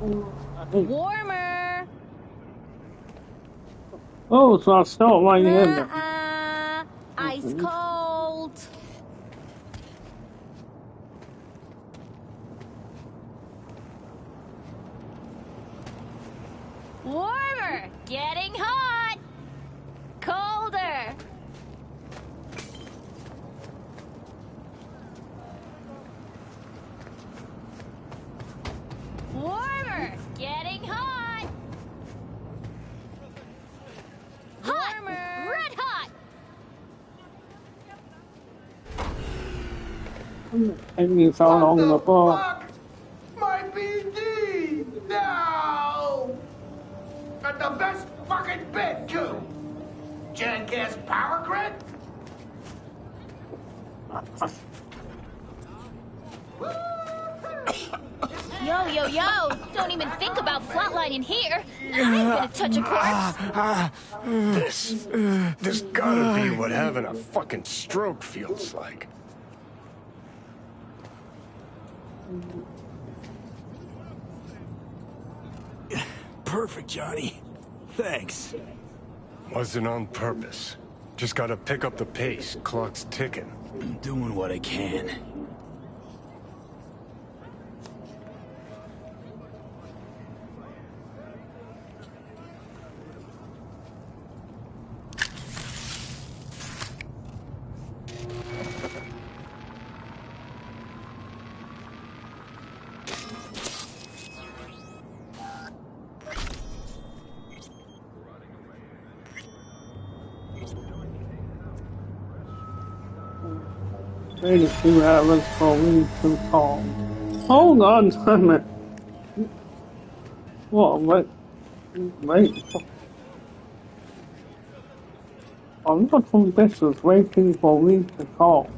Warmer. Oh, so I start right in. Ice cold. Warmer. Getting hot. Colder. Warmer. Getting hot. Hot. Warmer. Red hot. And you found on the bar. Fuck! My BD! No! At the best fucking bit, too! Jackass power grid? Yo. Don't even think about flatlining here. I ain't gonna touch a corpse. This gotta be what having a fucking stroke feels like. Perfect, Johnny. Thanks. Wasn't on purpose. Just gotta pick up the pace. Clock's ticking. I'm doing what I can. Maybe 2 hours for me to call. Hold on a minute. What? Wait. I'm not from this is waiting for me to call.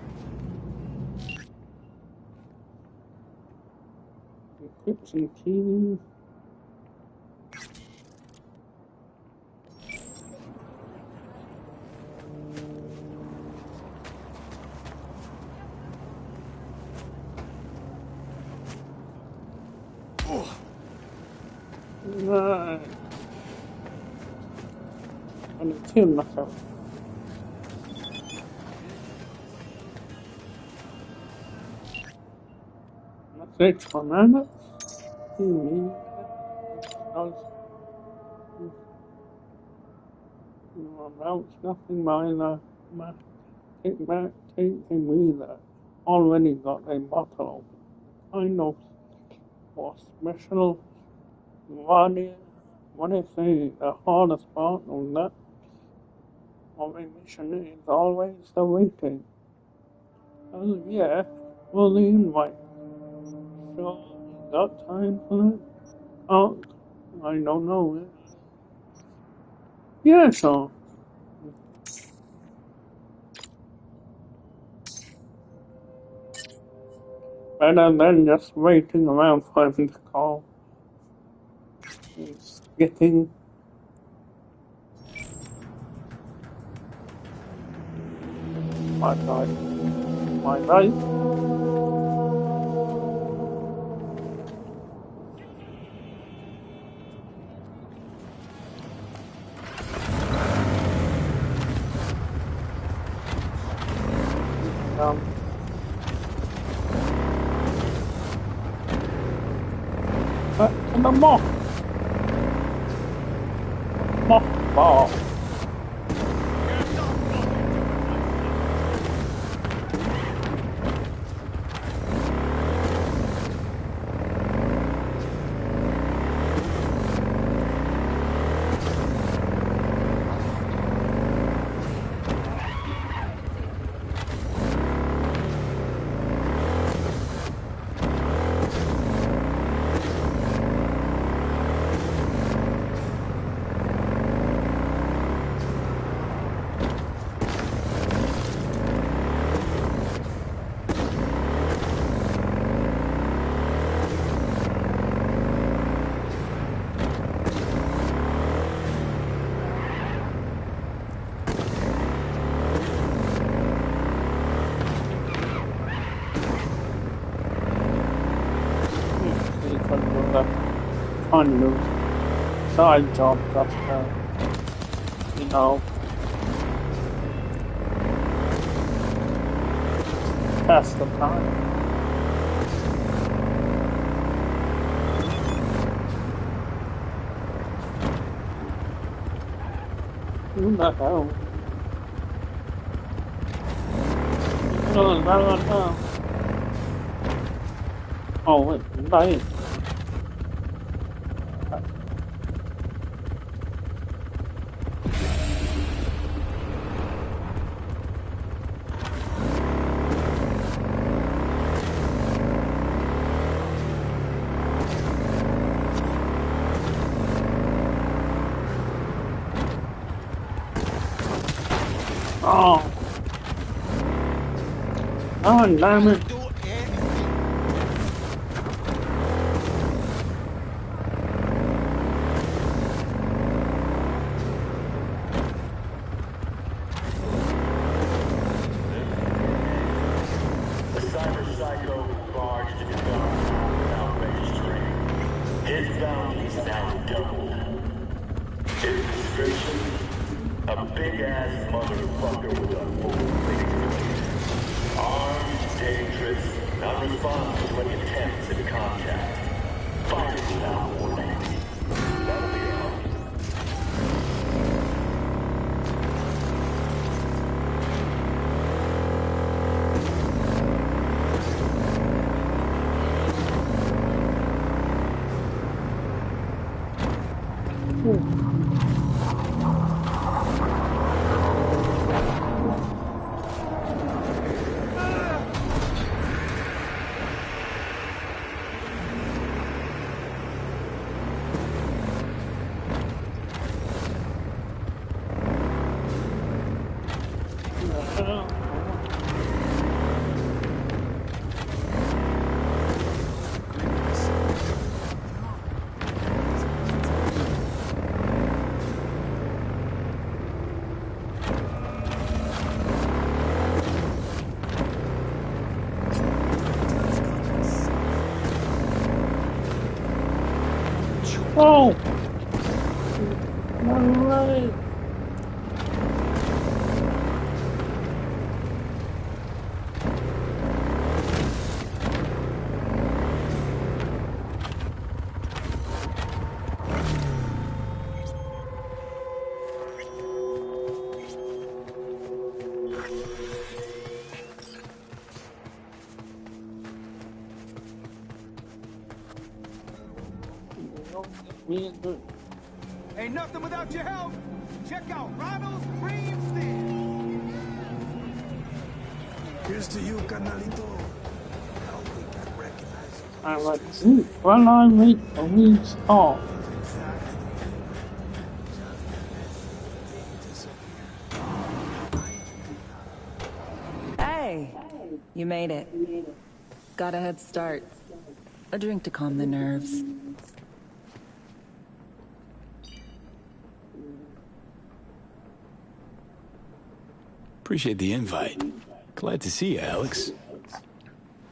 Kitchen keys. Right. And it's him myself. That's 6 minutes. That's nothing by my taking me that already got a bottle of kind of for special what is the hardest part of that of a mission is always the waiting. Oh yeah, well the invite. So you got time for that? Oh, I don't know. Yeah, sure. Better than just waiting around for him to call. It's getting my life. And the moth ball. kind of side job just to, you know, pass the time. Who the hell? No. Oh wait, right. Oh. Oh, damn it. Oh! No way! Ain't nothing without your help. Check out Ronald's Cream Stand. Here's to you, Carnalito. I don't think I recognize you. I like see when I meet a wee star. Hey, you made it. Got a head start. A drink to calm the nerves. Appreciate the invite. Glad to see you, Alex.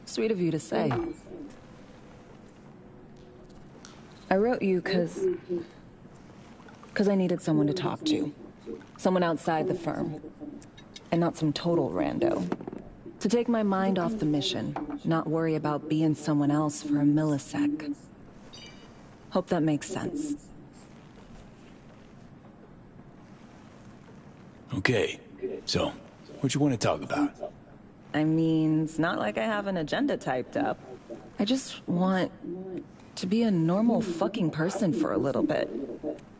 Sweet of you to say. I wrote you because I needed someone to talk to. Someone outside the firm. And not some total rando. To take my mind off the mission, not worry about being someone else for a millisec. Hope that makes sense. Okay, so, what you want to talk about? I mean, it's not like I have an agenda typed up. I just want to be a normal fucking person for a little bit.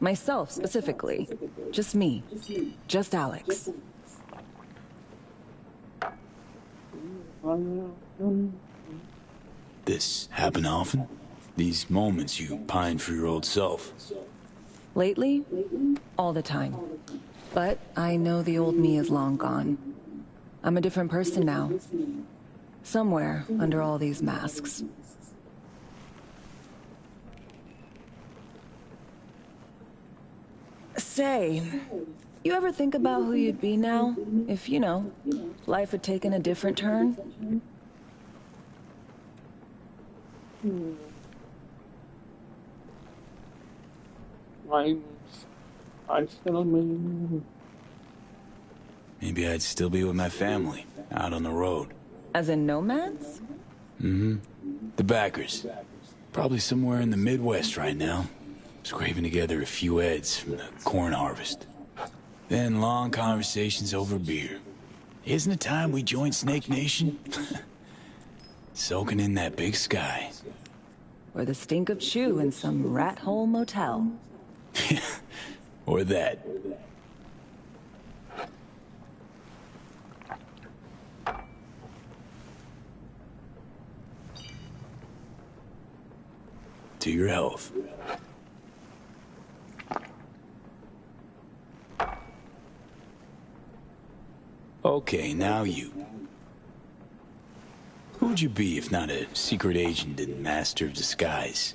Myself, specifically. Just me. Just Alex. This happen often? These moments you pine for your old self? Lately? All the time. But I know the old me is long gone. I'm a different person now. Somewhere under all these masks. Say, you ever think about who you'd be now? If, you know, life had taken a different turn? I'd still be. Maybe I'd still be with my family, out on the road. As in nomads? Mm-hmm. The backers. Probably somewhere in the Midwest right now. Scraping together a few heads from the corn harvest. Then long conversations over beer. Isn't it time we joined Snake Nation? Soaking in that big sky. Or the stink of chew in some rat hole motel. Or that. To your health. Okay, now you. Who'd you be if not a secret agent and master of disguise?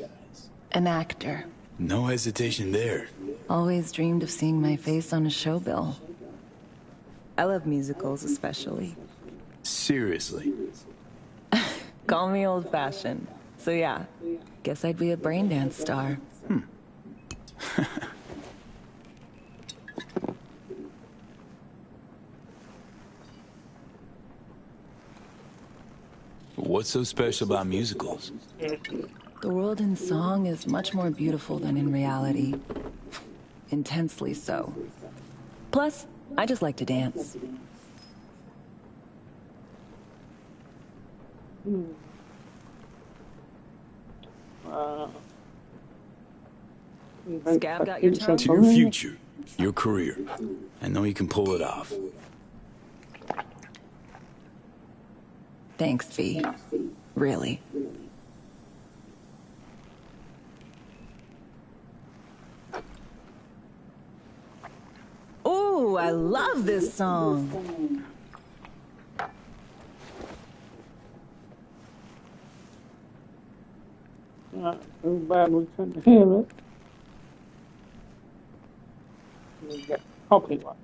An actor. No hesitation there. Always dreamed of seeing my face on a show bill. I love musicals especially. Seriously. Call me old-fashioned. So yeah, guess I'd be a braindance star. What's so special about musicals? The world in song is much more beautiful than in reality. Intensely so. Plus, I just like to dance. Scab got your tongue? To your future, your career. I know you can pull it off. Thanks, V. Really. Ooh, I love this song. Too bad we couldn't hear it. We get copyright.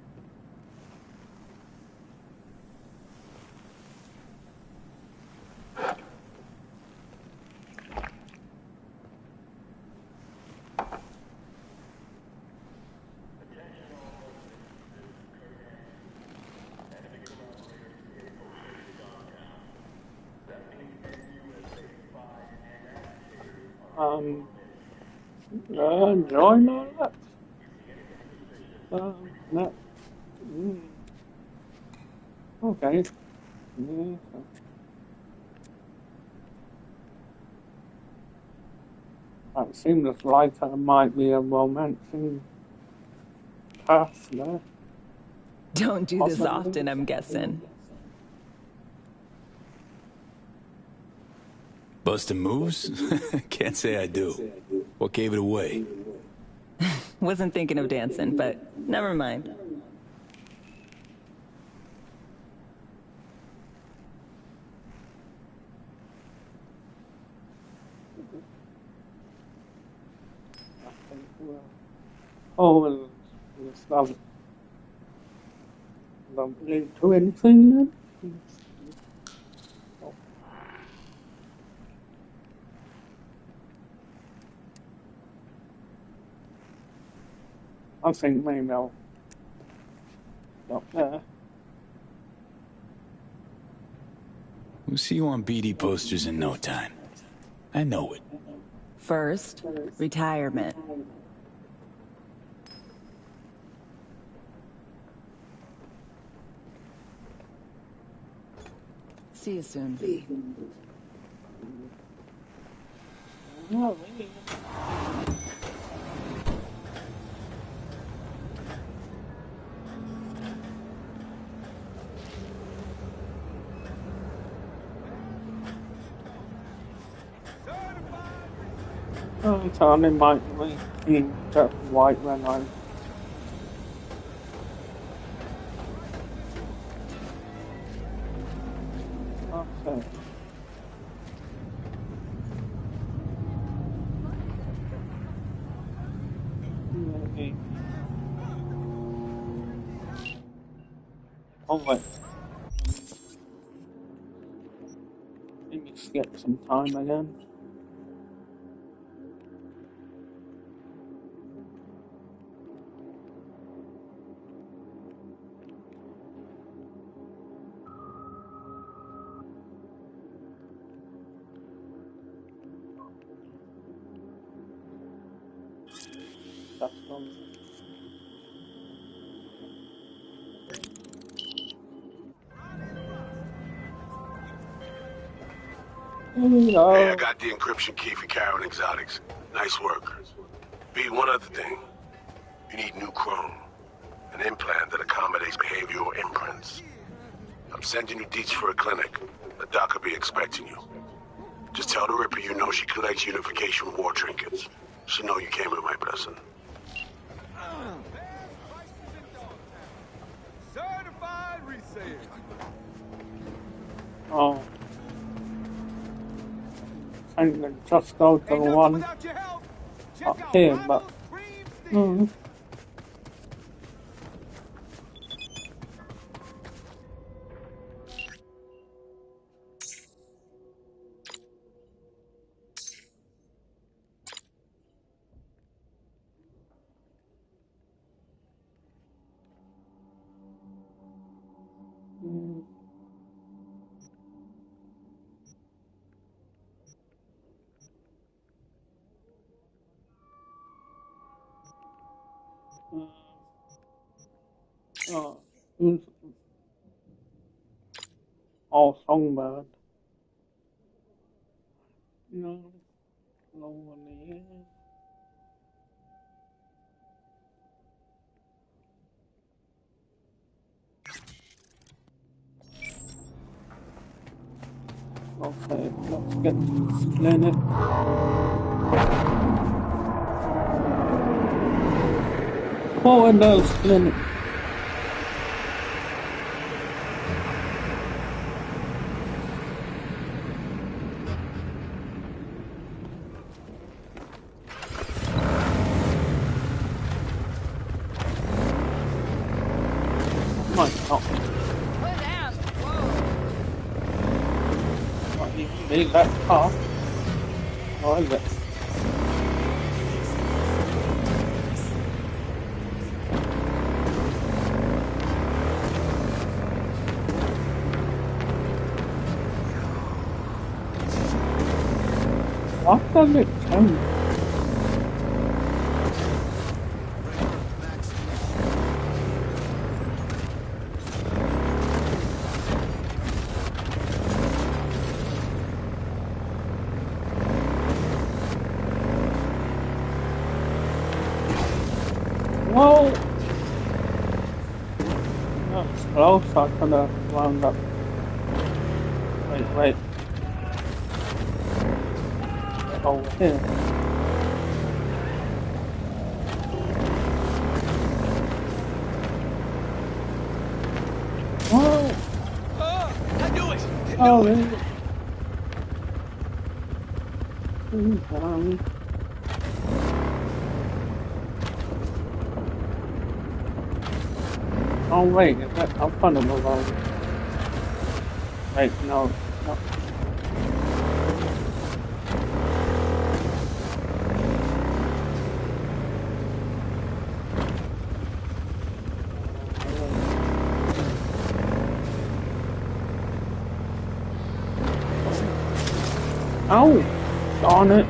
Join that. No. Okay. Yeah. It seems like there might be a romancing path there. Don't do this often, I'm guessing. Busting moves? Can't say I do. What gave it away? Wasn't thinking of dancing, but never mind. Oh, and it's not lead to anything then? I think maybe I'll stop there. We'll see you on BD posters in no time. I know it. First, retirement. See you soon, V. No, really. Oh, so they might be in that white when I. Okay. Maybe. Oh wait. Let me skip some time again. that's done. Hey, I No. got the encryption key for Karen Exotics. Nice work. B, one other thing. You need new chrome. An implant that accommodates behavioral imprints. I'm sending you deets for a clinic. The doc will be expecting you. Just tell the Ripper you know she collects unification war trinkets. She'll know you came with my blessing. Certified resale. Oh. I can just go to the Ain't nothing one without your help. Check up out here, but Ronald's Cream Stand. uh, who's all songbird. No, no one here. Okay, let's get to this clinic. Forwarders clinic. My God, Put down. not even be that far. Or is it? What does it tell me? Whoa! That's close, I could have wound up. Wait. Over here. Whoa! I knew it. Oh, there it is. Oh wait, is that up on the road? Wait, no. Oh, darn it.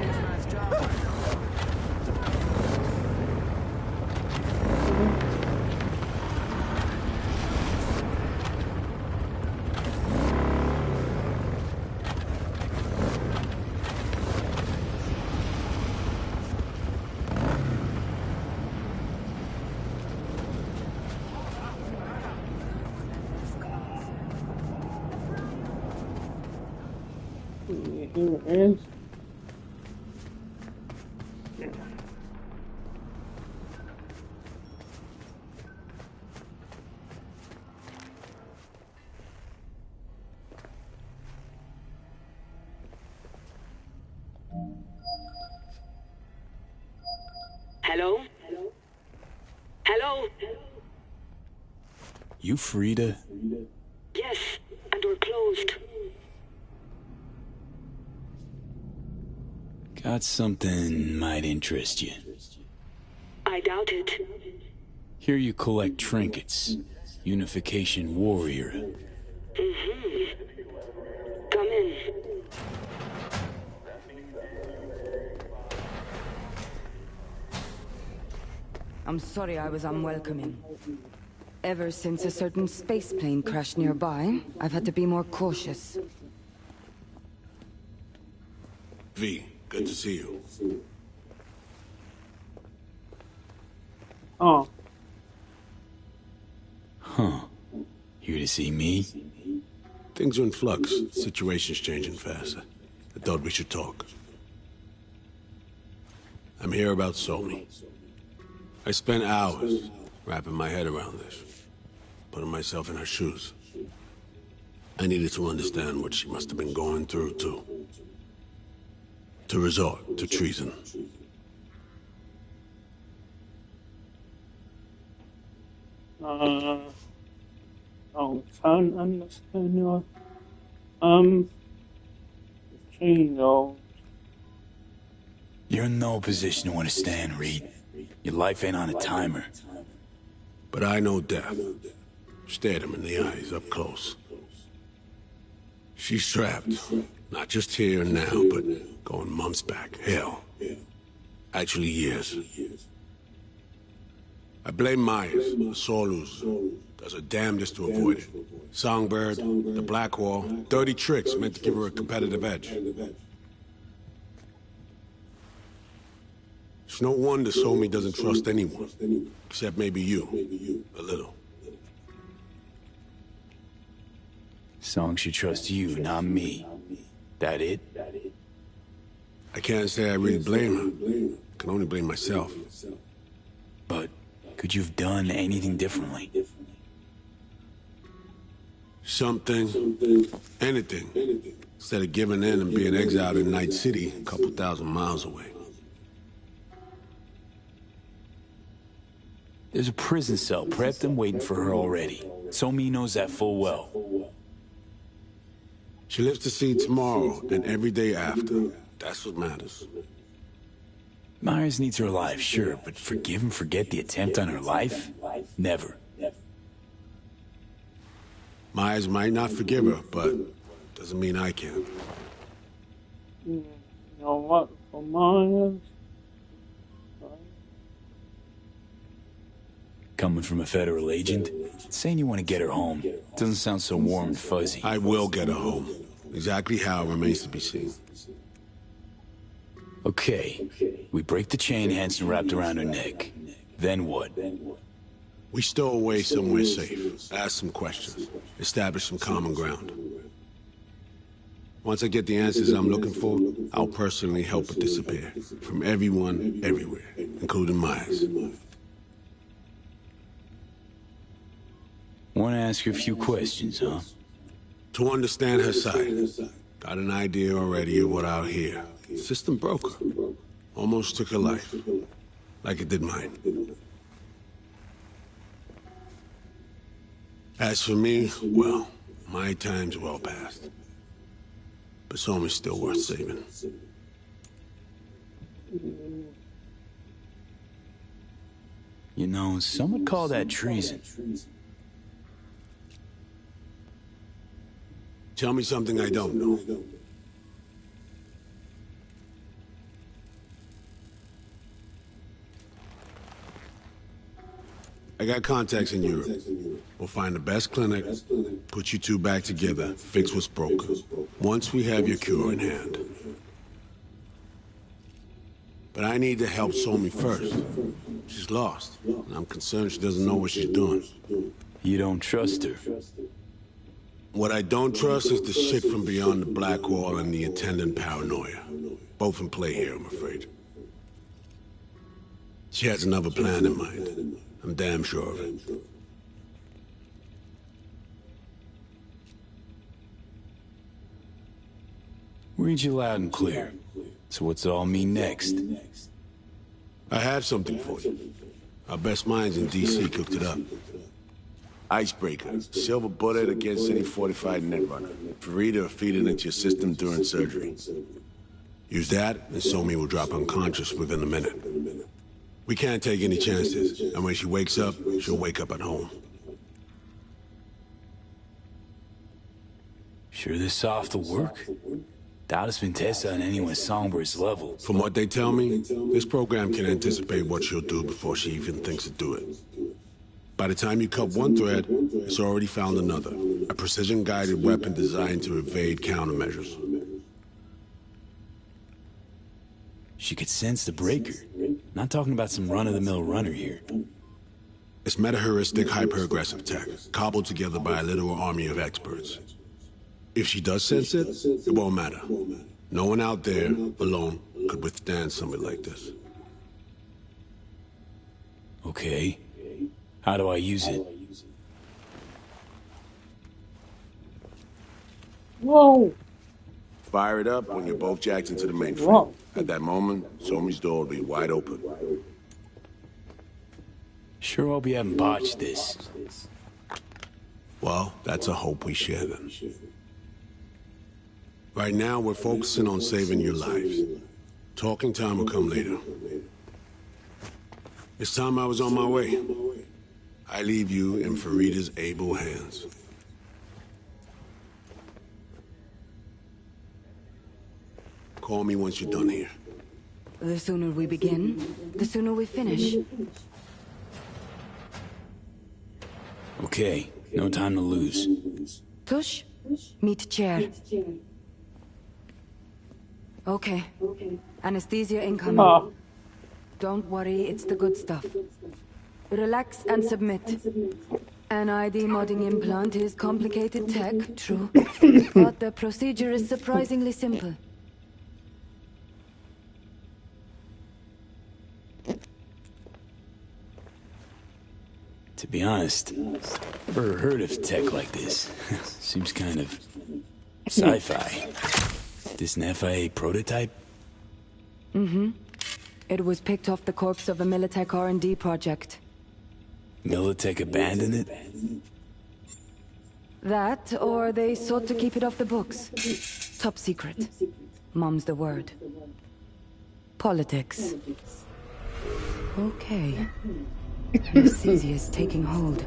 Here it is. Hello? Hello? You Frida? Yes, and we're closed. Got something might interest you. I doubt it. Here you collect trinkets. Unification warrior. Mm-hmm. Come in. I'm sorry I was unwelcoming. Ever since a certain space plane crashed nearby, I've had to be more cautious. V, good to see you. Oh. Huh. Here to see me? Things are in flux. Situation's changing fast. I thought we should talk. I'm here about Somi. I spent hours wrapping my head around this, putting myself in her shoes. I needed to understand what she must have been going through, too. To resort to treason. Oh, can't understand your, change of. You're in no position to understand, Reed. Your life ain't on a timer. But I know death. Stared him in the eyes up close. She's trapped. Not just here and now, but going months back. Hell. Actually years. I blame Myers, the sore loser. Does her damnedest to avoid it. Songbird, the Black Wall, dirty tricks meant to give her a competitive edge. It's no wonder Somi doesn't trust anyone. Except maybe you. A little. Song should trust you, not me. That it? I can't say I really blame her. I can only blame myself. But could you have done anything differently? Something. Anything. Instead of giving in and being exiled in Night City, a couple thousand miles away. There's a prison cell prepped and waiting for her already. Somi knows that full well. She lives to see tomorrow and every day after. That's what matters. Myers needs her alive, sure, but forgive and forget the attempt on her life? Never. Myers might not forgive her, but doesn't mean I can. You know what? For Myers. Coming from a federal agent, saying you want to get her home doesn't sound so warm and fuzzy. I will get her home. Exactly how remains to be seen. Okay. We break the chain Hanson wrapped around her neck. Then what? We stow away somewhere safe. Ask some questions. Establish some common ground. Once I get the answers I'm looking for, I'll personally help her disappear. From everyone, everywhere, including Myers. Want to ask you a few questions, huh? To understand her side. Got an idea already of what I'll hear. System broke her. Almost took her life. Like it did mine. As for me, well, my time's well past. But Somi's still worth saving. You know, some would call that treason. Tell me something I don't know. I got contacts in Europe. We'll find the best clinic, put you two back together, fix what's broken. Once we have your cure in hand. But I need to help Somi first. She's lost, and I'm concerned she doesn't know what she's doing. You don't trust her? What I don't trust is the shit from beyond the Black Wall and the attendant paranoia. Both in play here, I'm afraid. She has another plan in mind. I'm damn sure of it. Read you loud and clear. So what's it all mean next? I have something for you. Our best minds in D.C. cooked it up. Icebreaker. Silver bullet against any fortified netrunner. Free to feed it into your system during surgery. Use that, and Somi will drop unconscious within a minute. We can't take any chances, and when she wakes up, she'll wake up at home. Sure this off will work? Doubt it's been tested on anyone Songbird's level. From what they tell me, this program can anticipate what she'll do before she even thinks to do it. By the time you cut one thread, it's already found another. A precision-guided weapon designed to evade countermeasures. She could sense the breaker. Not talking about some run-of-the-mill runner here. It's meta-heuristic hyper-aggressive tech, cobbled together by a literal army of experts. If she does sense it, it won't matter. No one out there, alone, could withstand something like this. Okay. How do I use it? Whoa! Fire it up when you're both jacked into the mainframe. Whoa. At that moment, Somi's door will be wide open. Sure hope you haven't botched this. Well, that's a hope we share then. Right now, we're focusing on saving your lives. Talking time will come later. It's time I was on my way. I leave you in Farida's able hands. Call me once you're done here. The sooner we begin, the sooner we finish. Okay, no time to lose. Tush, meet chair. Okay. Anesthesia incoming. Oh. Don't worry, it's the good stuff. Relax and submit. An ID modding implant is complicated tech, true. But the procedure is surprisingly simple. To be honest, never heard of tech like this. Seems kind of sci-fi. This an FIA prototype? Mm-hmm. It was picked off the corpse of a Militech R&D project. Militech abandoned it? That, or they sought to keep it off the books. Top secret. Mom's the word. Politics. Okay. Anesthesia is taking hold.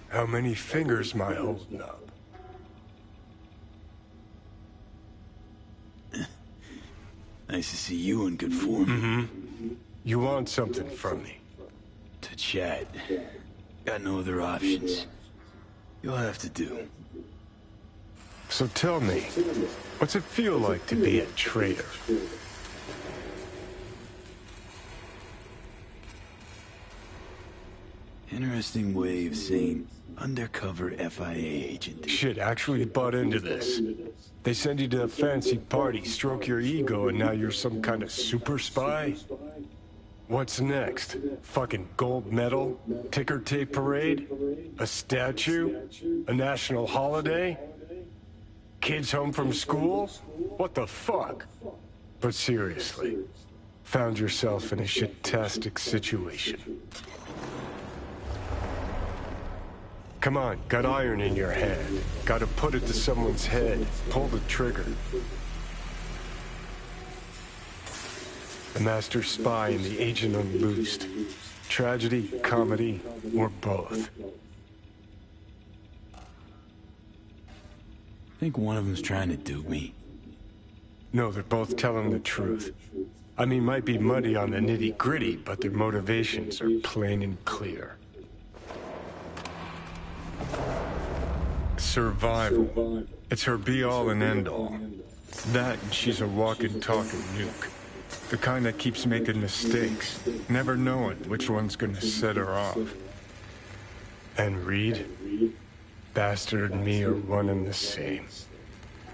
How many fingers am I holding up? Nice to see you in good form. Mm-hmm. You want something from me? To chat. Got no other options. You'll have to do. So tell me, what's it feel like to be a traitor? Interesting way of saying undercover FIA agent. Shit, actually butt into this. They send you to a fancy party, stroke your ego, and now you're some kind of super spy? What's next? Fucking gold medal? Ticker tape parade? A statue? A national holiday? Kids home from school? What the fuck? But seriously, found yourself in a shit-tastic situation. Come on, got iron in your hand. Gotta put it to someone's head. Pull the trigger. The master spy and the agent unloosed. Tragedy, comedy, or both. Think one of them's trying to dupe me. No, they're both telling the truth. I mean, might be muddy on the nitty-gritty, but their motivations are plain and clear. Survival. It's her be-all and end-all. That and she's a walking, talking nuke. The kind that keeps making mistakes, never knowing which one's gonna set her off. And Reed? Bastard and me are one and the same.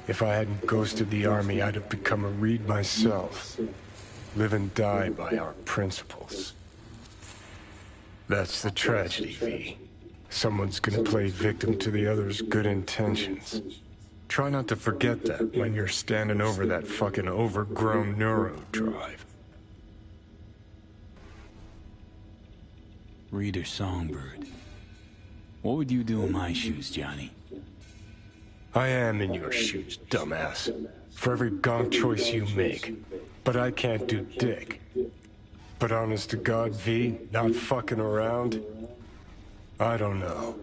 If I hadn't ghosted the army, I'd have become a Reed myself. Live and die by our principles. That's the tragedy, V. Someone's gonna play victim to the other's good intentions. Try not to forget that when you're standing over that fucking overgrown neuro drive. Reader Songbird. What would you do in my shoes, Johnny? I am in your shoes, dumbass. For every gonk choice you make. But I can't do dick. But honest to God, V, not fucking around? I don't know.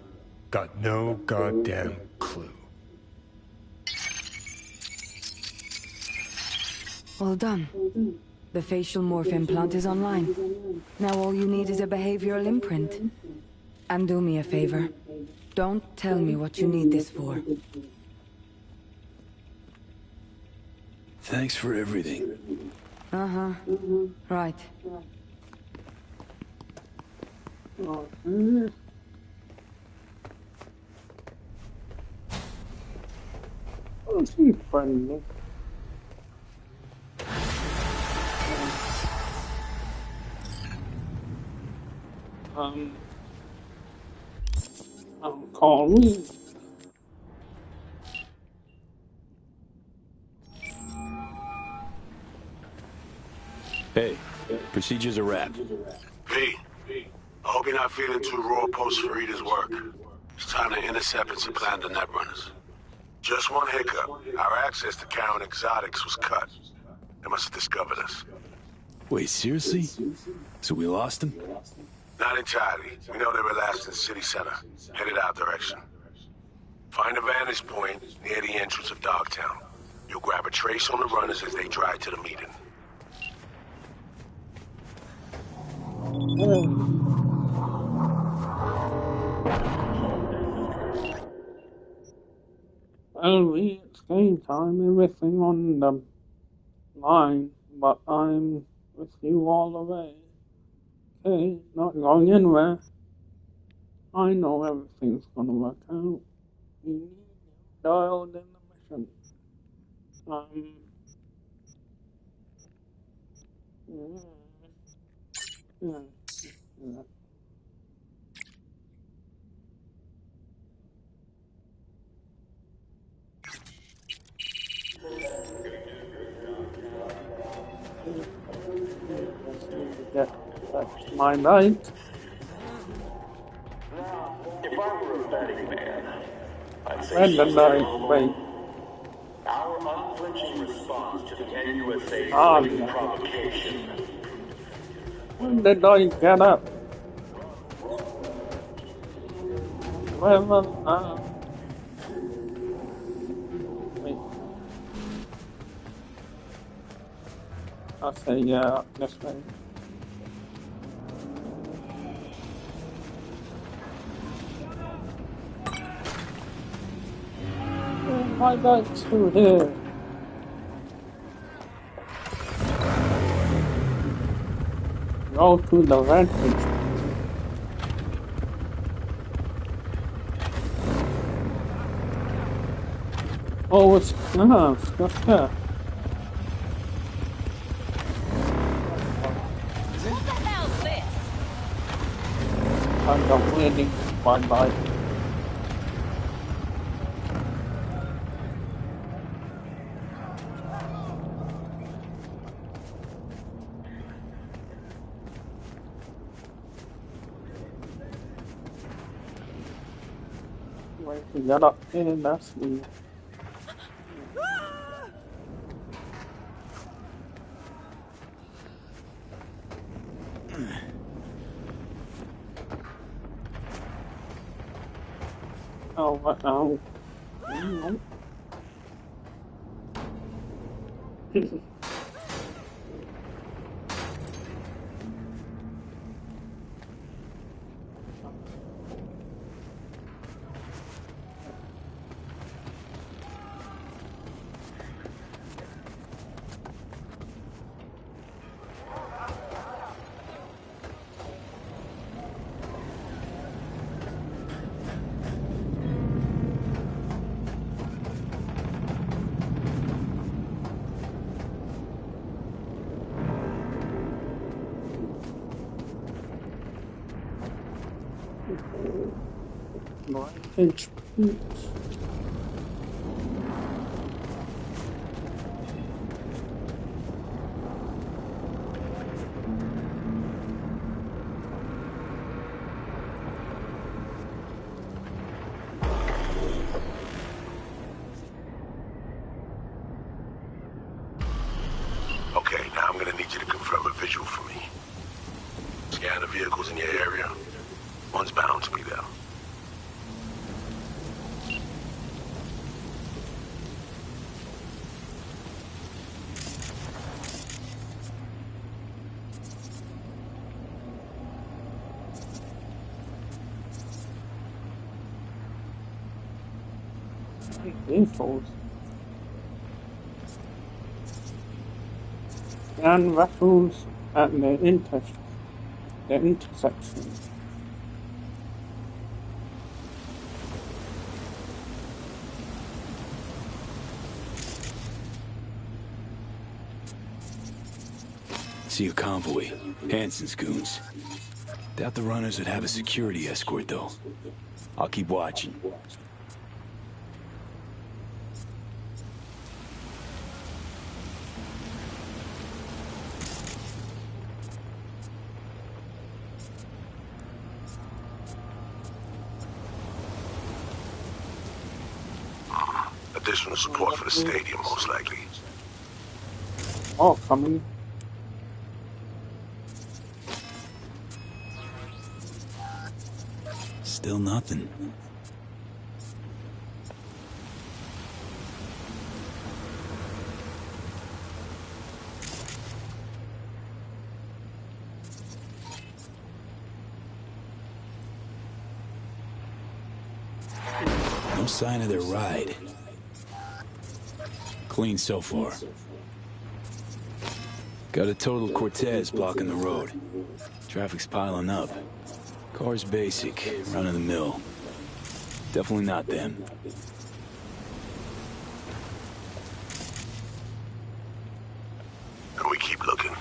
Got no goddamn clue. All done. The facial morph implant is online. Now all you need is a behavioral imprint. And do me a favor. Don't tell me what you need this for. Thanks for everything. Uh-huh. Right. Oh, she's friendly. Call me. Hey, procedure's a wrap. V, I hope you're not feeling too raw post Farida's work. It's time to intercept and supplant the netrunners. Just one hiccup. Our access to Karen Exotics was cut. They must have discovered us. Wait, seriously? So we lost them? Not entirely. We know they relaxed in city center, headed our direction. Find a vantage point near the entrance of Dogtown. You'll grab a trace on the runners as they drive to the meeting. Well, it's game time, everything on the line, but I'm with you all the way. Okay, not going anywhere. I know everything's gonna work out. You need dialed in the mission. Yeah. That's my night. If I were a betting man, I'd say And the night, wait. our unflinching response to the NUSA's Yeah. provocation. When did I get up? Well, wait. I'll say, yeah, this way. My light's through here. Go to the vantage. Oh, it's just there. What the hell's this? I'm not winning my life. Wait to get up there, that's me. Oh, what now? Rampage boots. Okay, now I'm gonna need you to confirm a visual for me. Scan the vehicles in your area. One's bound to be there. Vehicles. Scan vessels at the intersection. See a convoy. Hansen's goons. Doubt the runners would have a security escort, though. I'll keep watching. Additional support for the stadium, most likely. Oh, coming. Still nothing. No sign of their ride. Clean so far. Got a total Cortez blocking the road. Traffic's piling up. Car's basic, run-of-the-mill. Definitely not them. And we keep looking.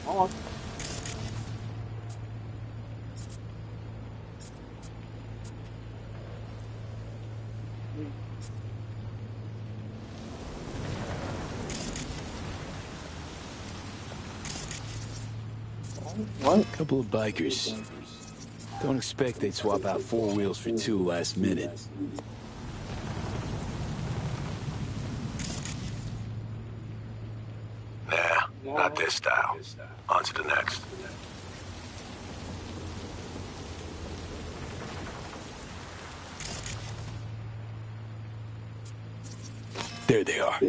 Oh. What? Couple of bikers. Don't expect they'd swap out 4 wheels for 2 last minute. Nah, not this style. On to the next. There they are.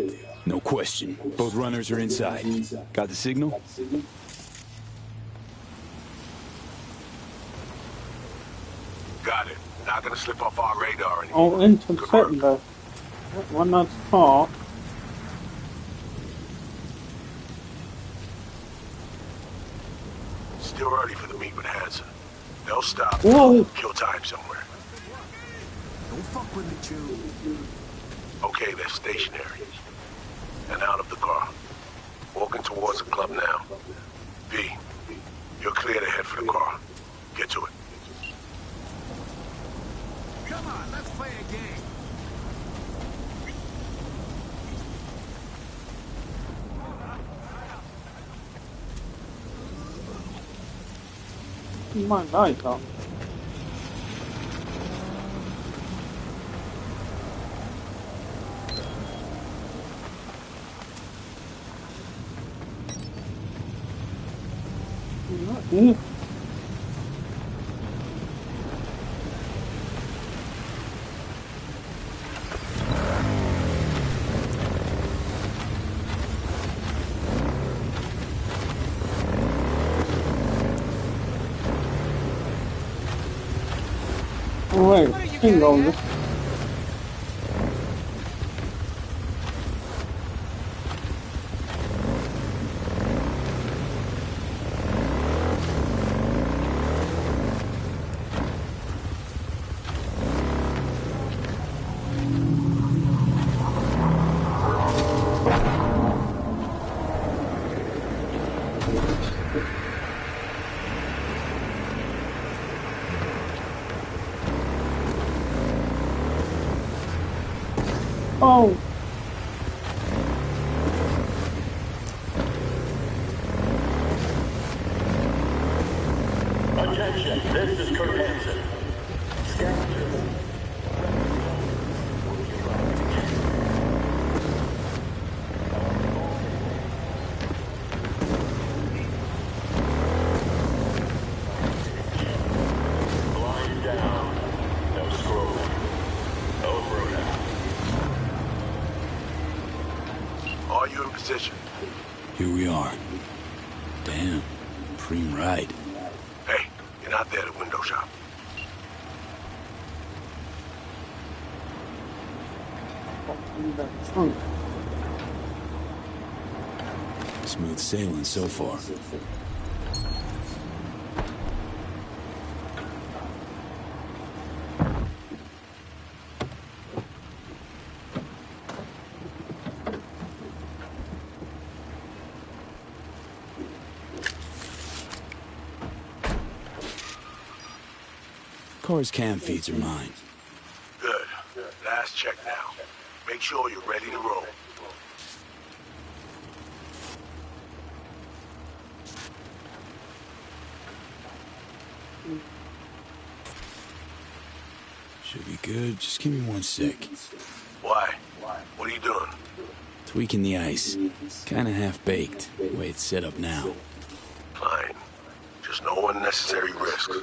No question. Both runners are inside. Got the signal? Got it. Not gonna slip off our radar anymore. Oh, intercept though. One that's far. Still early for the meet with Hansen. They'll stop. Whoa. Kill time somewhere. Don't fuck with me, Chew. Okay, they're stationary. And out of the car. Walking towards the club now. V, you're clear to head for the car. Get to it. Come on, let's play a game. You might die, Tom. Not here. Wait, hang on. Oh. Attention, this is Kurt Hansen. Scavengers. Blind down. No scrolling. Over now. Are you in position? Here we are. Damn, preem ride. Hey, you're not there to window shop. In the trunk. Smooth sailing so far. Car's cam feeds are mine. Good. Last check now. Make sure you're ready to roll. Should be good. Just give me 1 sec. Why? What are you doing? Tweaking the ice. Kinda half-baked, the way it's set up now. Fine. Just no unnecessary risks.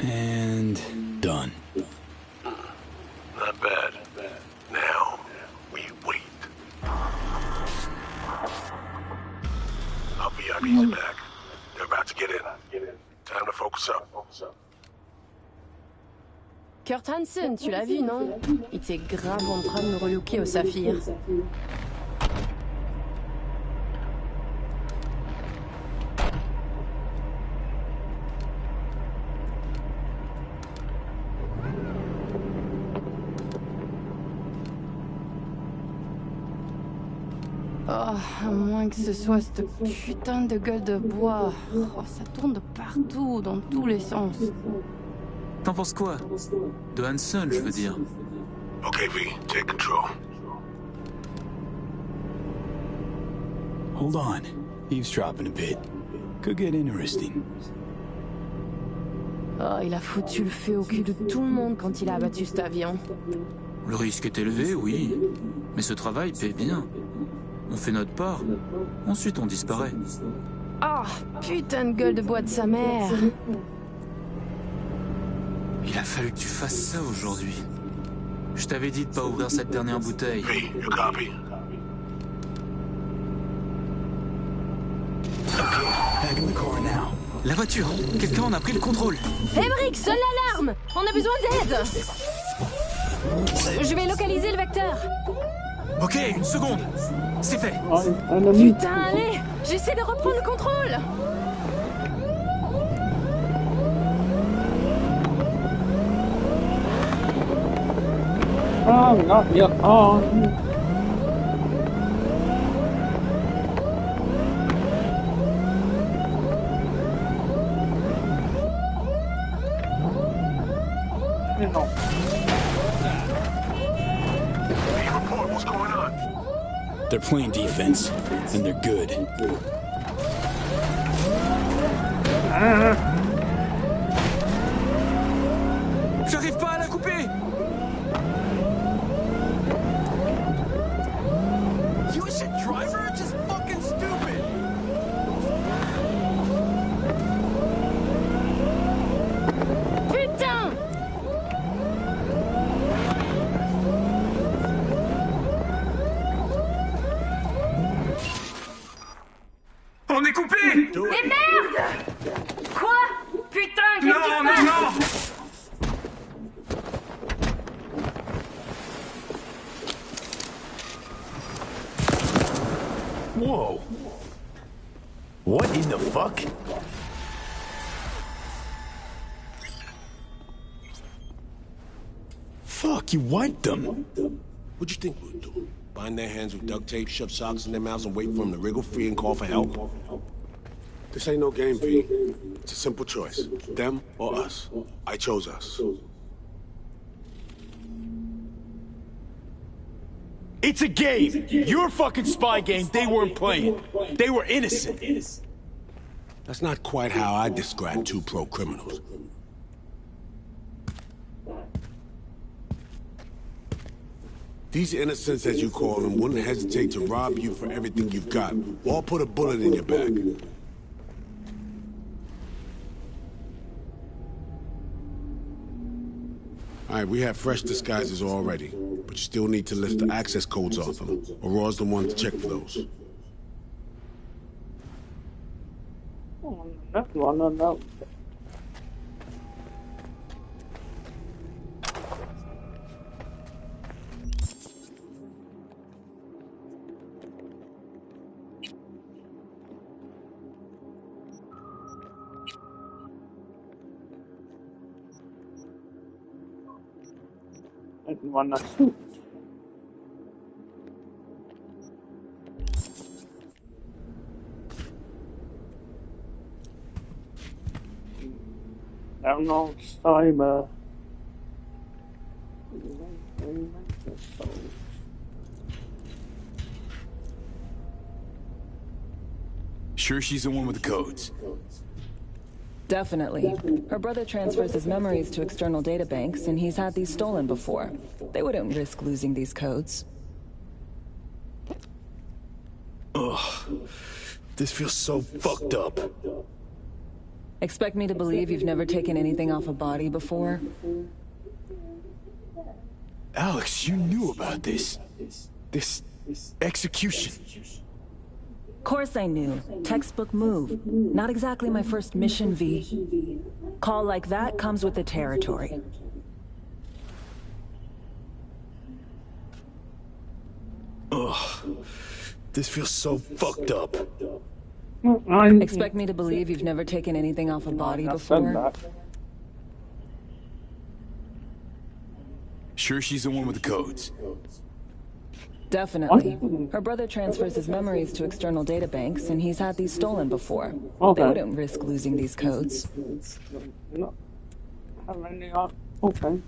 And done. Not bad. Now, we wait. Our VIPs are back. They're about to get in. Time to focus up. Kurt Hansen, tu l'as vu, non? Il était grave en train de me relooker au saphir. Oh, à moins que ce soit cette putain de gueule de bois. Oh, ça tourne de partout, dans tous les sens. T'en penses quoi? De Hansen, je veux dire. Okay, V, take control. Hold on. Eavesdropping a bit. Could get interesting. Oh, il a foutu le feu au cul de tout le monde quand il a abattu cet avion. Le risque est élevé, oui. Mais ce travail paie bien. On fait notre part. Ensuite, on disparaît. Oh, putain de gueule de bois de sa mère. Il a fallu que tu fasses ça aujourd'hui. Je t'avais dit de pas ouvrir cette dernière bouteille. V, you copy? Back in the car now. La voiture! Quelqu'un en a pris le contrôle! Emmerich, sonne l'alarme! On a besoin d'aide! Je vais localiser le vecteur. Ok, 1 seconde! C'est fait! Putain, allez! J'essaie de reprendre le contrôle! Oh, not yet. Oh. Report, what's going on? They're playing defense, and they're good. J'arrive pas à la couper! On est coupé! Mais merde! Quoi? Putain, qu'est-ce qui se passe? Non! Whoa. What in the fuck? Fuck, you wiped them. What'd you think we would do? Bind their hands with duct tape, shove socks in their mouths, and wait for them to wriggle free and call for help? This ain't no game, V. It's a simple choice. Them or us. I chose us. It's a game. Your fucking spy game they weren't playing. They were innocent. That's not quite how I describe two pro-criminals. These innocents, as you call them, wouldn't hesitate to rob you for everything you've got, or put a bullet in your back. All right, we have fresh disguises already, but you still need to lift the access codes off them. Aurora's the one to check for those. Oh, that's one of those. One of two. Download cyber. Sure she's the one with the codes? Definitely. Her brother transfers his memories to external databanks, and he's had these stolen before. They wouldn't risk losing these codes. Ugh. This feels so fucked up. Expect me to believe you've never taken anything off a body before? Alex, you knew about this. This execution. Course I knew. Textbook move. Not exactly my first mission, V. Call like that comes with the territory. Ugh. This feels so fucked up. Expect me to believe you've never taken anything off a body before? Sure she's the one with the codes? Definitely. Her brother transfers his memories to external databanks, and he's had these stolen before. Okay. They wouldn't risk losing these codes. No. Have any okay.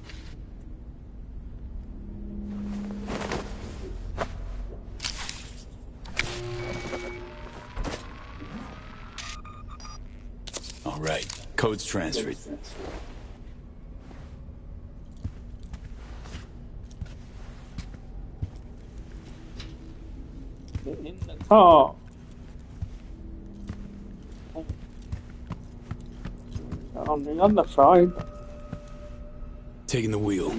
All right, codes transferred. In the car. On the other side. Taking the wheel.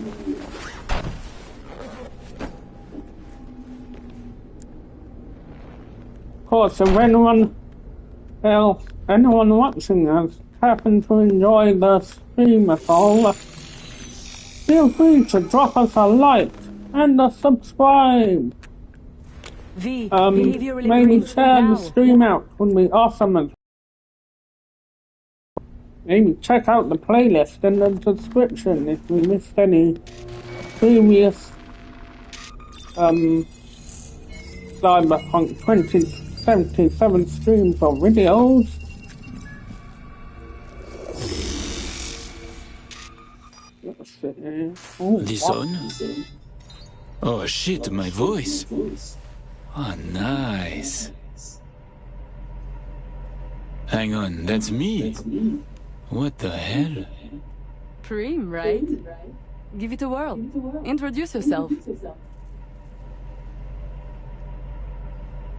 Of course, if anyone watching us happen to enjoy the stream at all, feel free to drop us a like and a subscribe. Maybe share the stream out would be awesome. And maybe check out the playlist in the description if we missed any previous Cyberpunk 2077 streams or videos. This on? Oh shit, my voice. Oh, nice. Hang on, that's me. What the hell? Prim, right? Give it a whirl. Introduce yourself.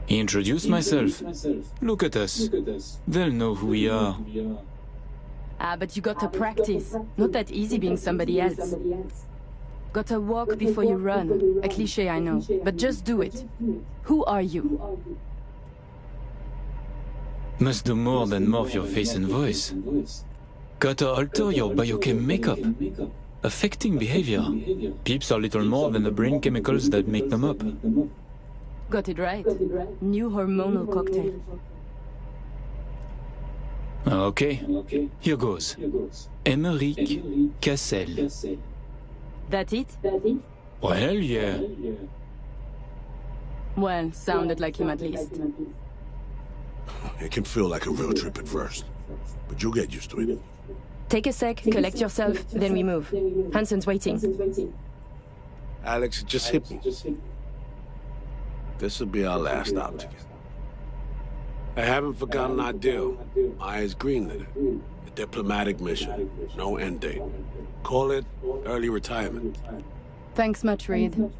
Introduce myself. Look at us. They'll know who we are. Ah, but you gotta practice. Not that easy being somebody else. Gotta walk before you run. A cliché, I know. But just do it. Who are you? Must do more than morph your face and voice. Gotta alter your biochem makeup, affecting behavior. Peeps are little more than the brain chemicals that make them up. Got it right. New hormonal cocktail. Okay, here goes. Emeric Cassel. That it? Well, yeah. Well, sounded like him at least. It can feel like a real trip at first, but you'll get used to it. Take a sec, collect yourself, then we move. Hansen's waiting. Alex, it just hit me. This'll be our last stop together. I haven't forgotten our deal. Eyes greenlit it. A diplomatic mission. No end date. Call it early retirement. Thanks much, Reed.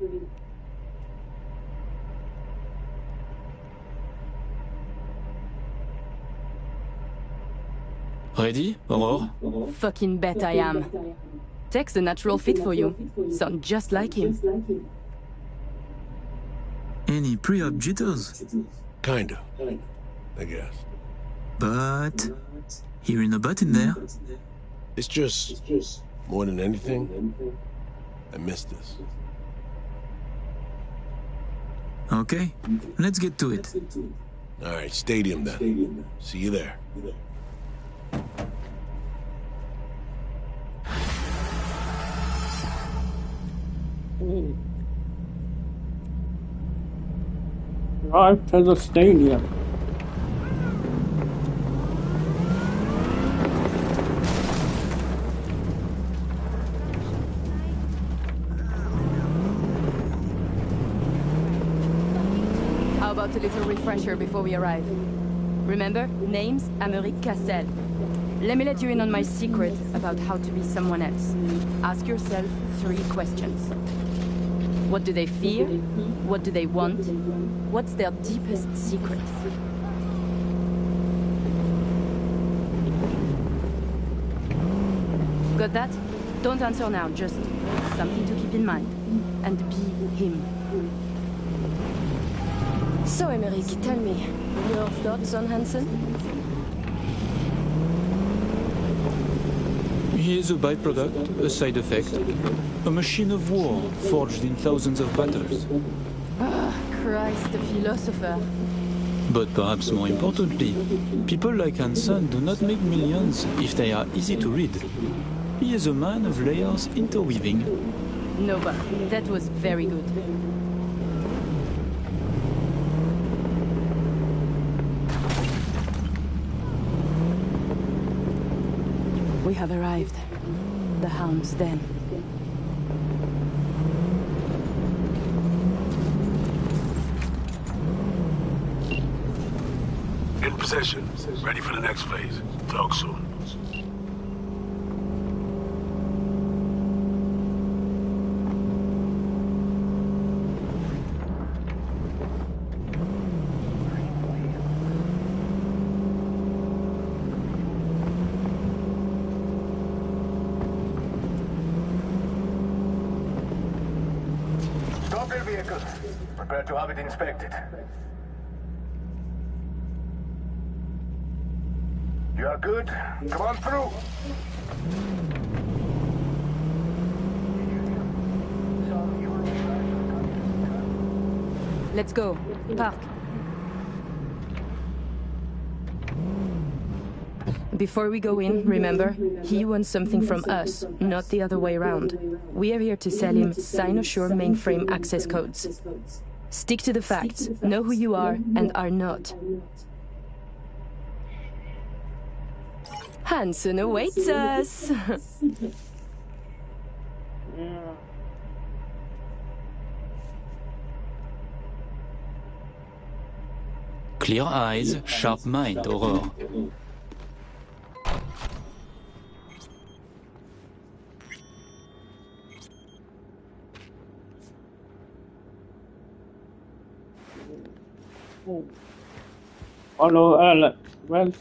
Ready, Aurore? Fucking bet I am. Tech's a natural fit for you. Sound just like him. Any pre-op jitters? Kinda, I guess. But hearing a butt in there. It's just, more than anything, I miss this. Okay, let's get to it. All right, stadium then. See you there. Drive to the stadium. How about a little refresher before we arrive? Remember, name's Emeric Cassel. Let me let you in on my secret about how to be someone else. Ask yourself 3 questions. What do they fear? What do they want? What's their deepest secret? Got that? Don't answer now, just something to keep in mind. And be him. So, Emeric, tell me, your thoughts on Hansen? He is a byproduct, a side effect. A machine of war, forged in thousands of battles. Ah, Christ, a philosopher. But perhaps more importantly, people like Hansen do not make millions if they are easy to read. He is a man of layers interweaving. No, but that was very good. We have arrived. The Hound's Den. In possession. Ready for the next phase. Talk soon. Stop your vehicle. Prepare to have it inspected. You are good? Come on through. Let's go. Park. Before we go in, remember, he wants something from us, not the other way around. We are here to sell him Cynosure mainframe access codes. Stick to the facts, know who you are and are not. Hansen awaits us! Clear eyes, sharp mind, Aurore. Hello, Alex. Well,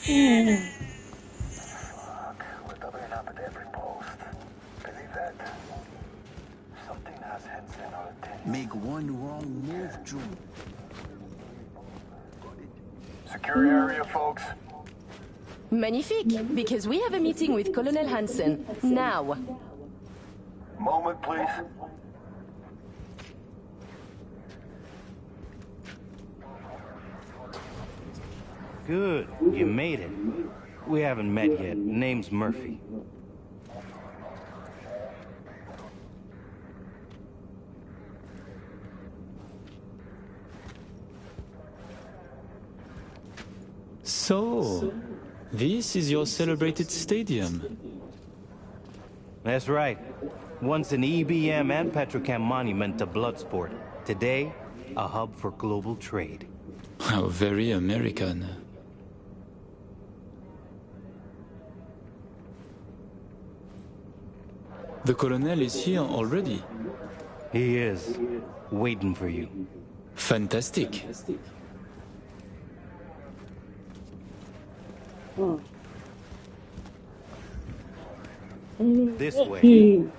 Fuck, we're doubling up at every post. Believe that? Some Make one wrong move, Drew. Secure area, folks. Magnifique, because we have a meeting with Colonel Hansen. Now. Moment, please. Good, you made it. We haven't met yet. Name's Murphy. So, this is your celebrated stadium. That's right. Once an EBM and Petrochem monument to blood sport. Today, a hub for global trade. How very American. The Colonel is here already. He is. Waiting for you. Fantastic. This way.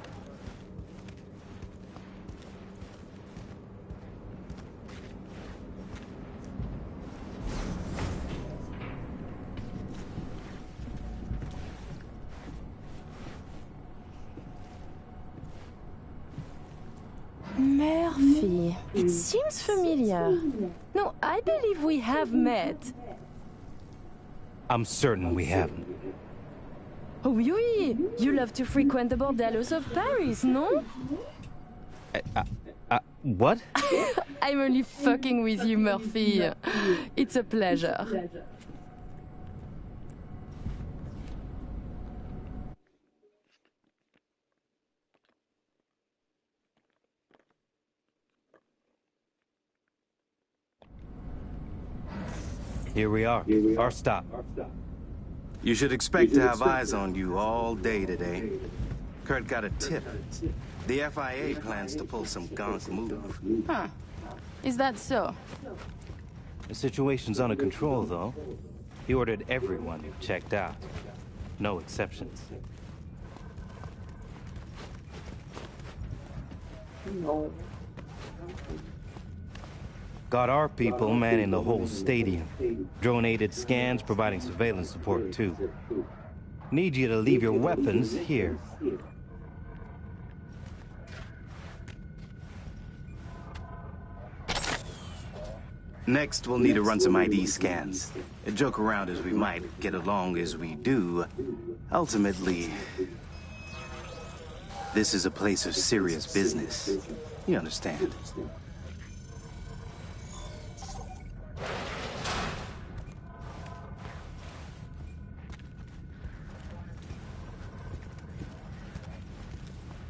Murphy. It seems familiar. No, I believe we have met. I'm certain we haven't. Oh, oui, you love to frequent the bordellos of Paris, no? What? I'm only fucking with you, Murphy. It's a pleasure. Here we are. Our stop. You should expect to have eyes on you all day today. Kurt got a tip. The FIA plans to pull some gonk move. Huh. Is that so? The situation's under control, though. He ordered everyone checked out. No exceptions. No. Got our people manning the whole stadium. Drone-aided scans providing surveillance support, too. Need you to leave your weapons here. Next, we'll need to run some ID scans. Joke around as we might, get along as we do. Ultimately, this is a place of serious business. You understand?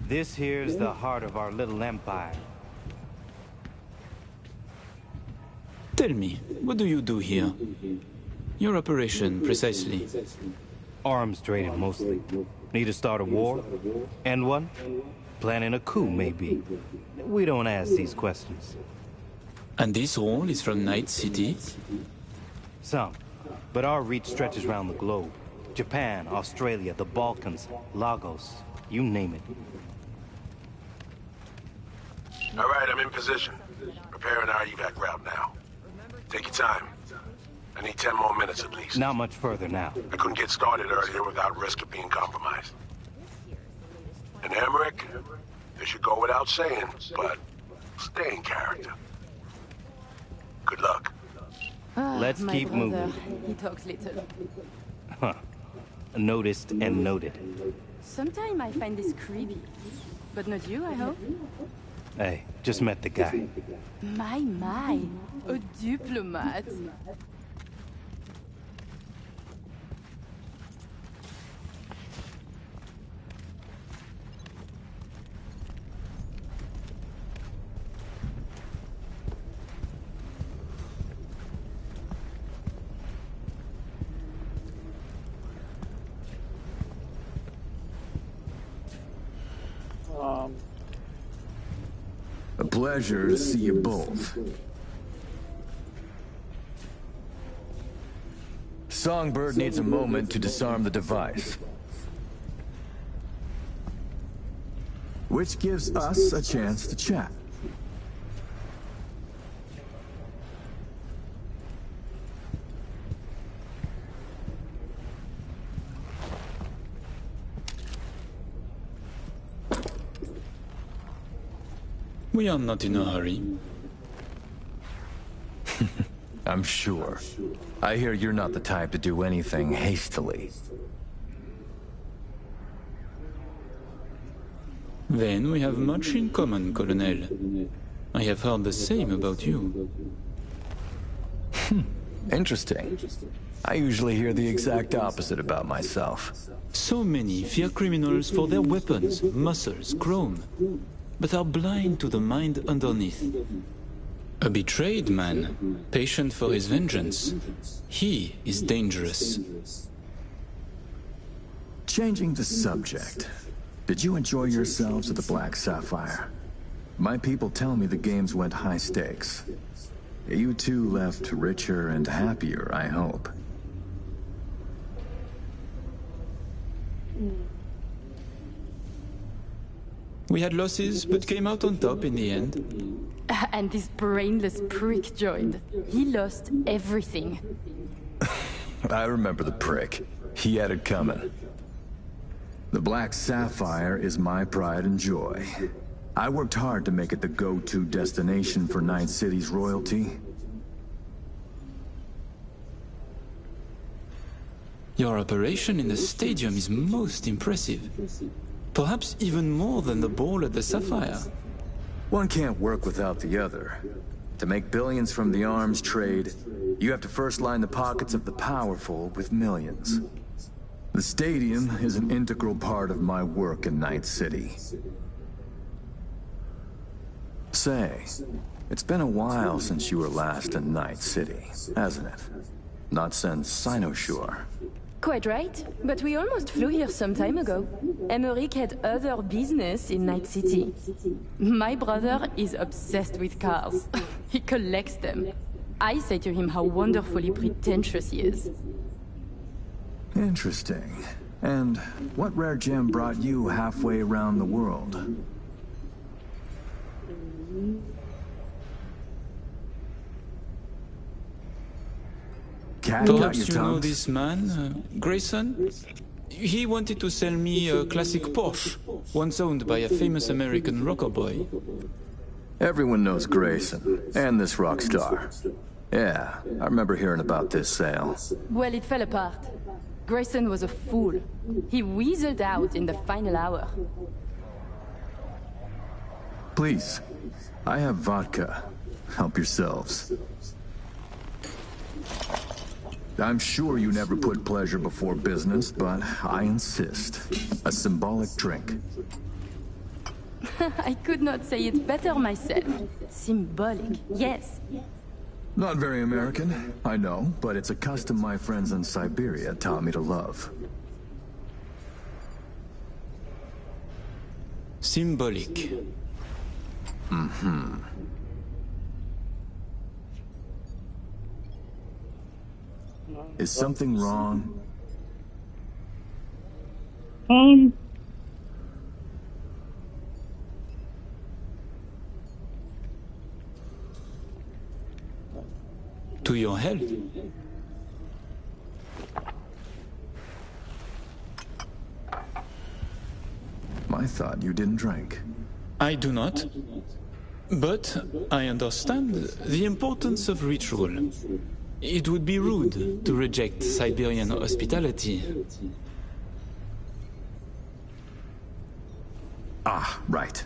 This here's the heart of our little empire. Tell me, what do you do here? Your operation, precisely. Arms trading, mostly. Need to start a war? End one? Planning a coup, maybe. We don't ask these questions. And this role is from Night City? Some. But our reach stretches around the globe. Japan, Australia, the Balkans, Lagos, you name it. All right, I'm in position. Preparing our evac route now. Take your time. I need 10 more minutes at least. Not much further now. I couldn't get started earlier without risk of being compromised. And Emmerich, this should go without saying, but stay in character. Good luck. Let's my keep brother. moving. He talks little. Huh. Noticed and noted. Sometimes I find this creepy. But not you, I hope? Hey, just met the guy. My. A diplomat. A pleasure to see you both. Songbird needs a moment to disarm the device. which gives us a chance to chat. We are not in a hurry. I'm sure. I hear you're not the type to do anything hastily. Then we have much in common, Colonel. I have heard the same about you. Interesting. I usually hear the exact opposite about myself. So many fear criminals for their weapons, muscles, chrome, but are blind to the mind underneath. A betrayed man, patient for his vengeance. He is dangerous. Changing the subject. Did you enjoy yourselves at the Black Sapphire? My people tell me the games went high stakes. You two left richer and happier, I hope. We had losses, but came out on top in the end. And this brainless prick joined. He lost everything. I remember the prick. He had it coming. The Black Sapphire is my pride and joy. I worked hard to make it the go-to destination for Night City's royalty. Your operation in the stadium is most impressive. Perhaps even more than the ball at the Sapphire. One can't work without the other. To make billions from the arms trade, you have to first line the pockets of the powerful with millions. The stadium is an integral part of my work in Night City. Say, it's been a while since you were last in Night City, hasn't it? Not since Sinosure. Quite right, but we almost flew here some time ago. Emmerich had other business in Night City. My brother is obsessed with cars. He collects them. I say to him how wonderfully pretentious he is. Interesting. And what rare gem brought you halfway around the world? Perhaps you know this man, Grayson? He wanted to sell me a classic Porsche, once owned by a famous American rocker boy. Everyone knows Grayson, and this rock star. Yeah, I remember hearing about this sale. Well, it fell apart. Grayson was a fool. He weaseled out in the final hour. Please, I have vodka. Help yourselves. I'm sure you never put pleasure before business, but I insist. A symbolic drink. I could not say it better myself. Symbolic, yes. Not very American, I know, but it's a custom my friends in Siberia taught me to love. Symbolic. Mm-hmm. Is something wrong? To your health. I thought you didn't drink. I do not. But I understand the importance of ritual. It would be rude to reject Siberian hospitality. Ah, right.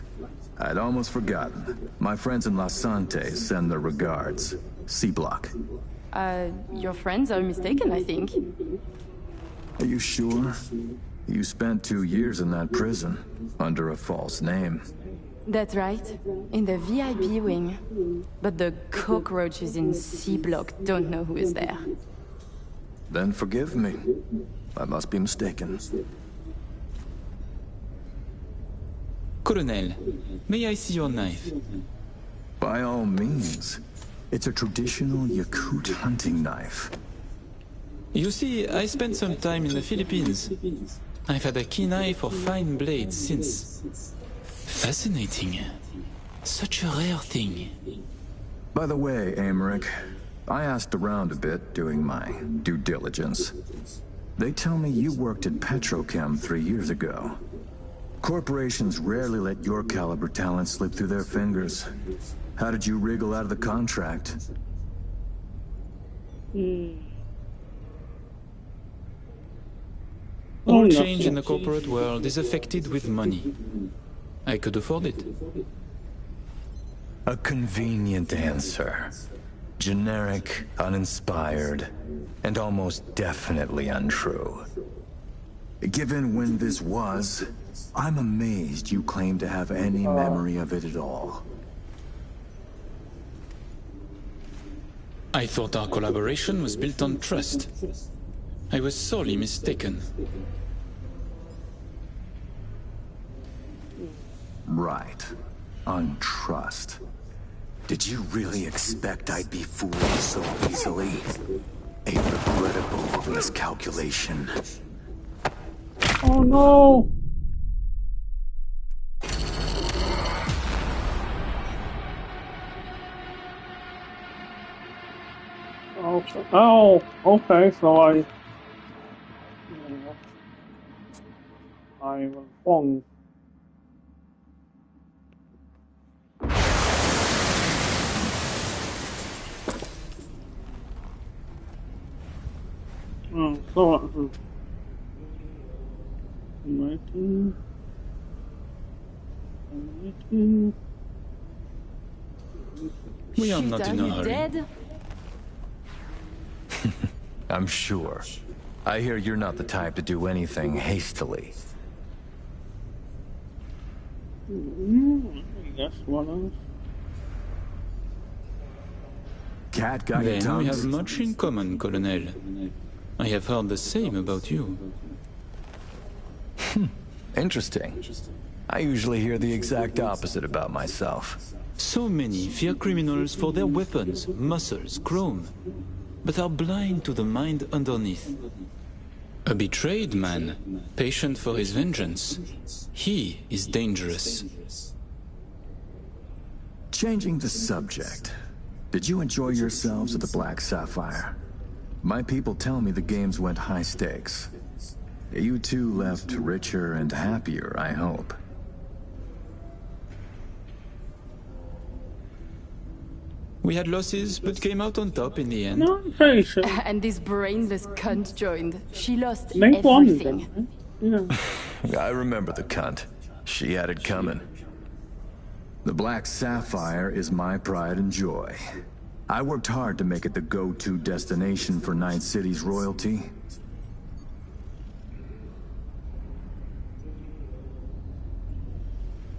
I'd almost forgotten. My friends in La Sante send their regards. C-Block. Your friends are mistaken, I think. Are you sure? You spent 2 years in that prison, under a false name. That's right. In the VIP wing. But the cockroaches in C-Block don't know who is there. Then forgive me. I must be mistaken. Colonel, may I see your knife? By all means. It's a traditional Yakut hunting knife. You see, I spent some time in the Philippines. I've had a keen eye for fine blades since. Fascinating. Such a rare thing. By the way, Emmerich, I asked around a bit doing my due diligence. They tell me you worked at Petrochem 3 years ago. Corporations rarely let your caliber talent slip through their fingers. How did you wriggle out of the contract? All change in the corporate world is affected with money. I could afford it. A convenient answer. Generic, uninspired, and almost definitely untrue. Given when this was, I'm amazed you claim to have any memory of it at all. I thought our collaboration was built on trust. I was sorely mistaken. Right. On trust. Did you really expect I'd be fooled so easily? A regrettable miscalculation. Oh no! Oh, okay, so I was wrong. So We are not in a hurry. Dead? I'm sure. I hear you're not the type to do anything hastily. That's what else? Cat got your Then we tongues? have much in common, Colonel. I have heard the same about you. Interesting. I usually hear the exact opposite about myself. So many fear criminals for their weapons, muscles, chrome, but are blind to the mind underneath. A betrayed man, patient for his vengeance. He is dangerous. Changing the subject. Did you enjoy yourselves at the Black Sapphire? My people tell me the games went high stakes. You two left richer and happier, I hope. We had losses, but came out on top in the end. No, I'm pretty sure. And this brainless cunt joined. She lost Make one everything. then. Yeah. I remember the cunt. She had it coming. The Black Sapphire is my pride and joy. I worked hard to make it the go-to destination for Night City's royalty.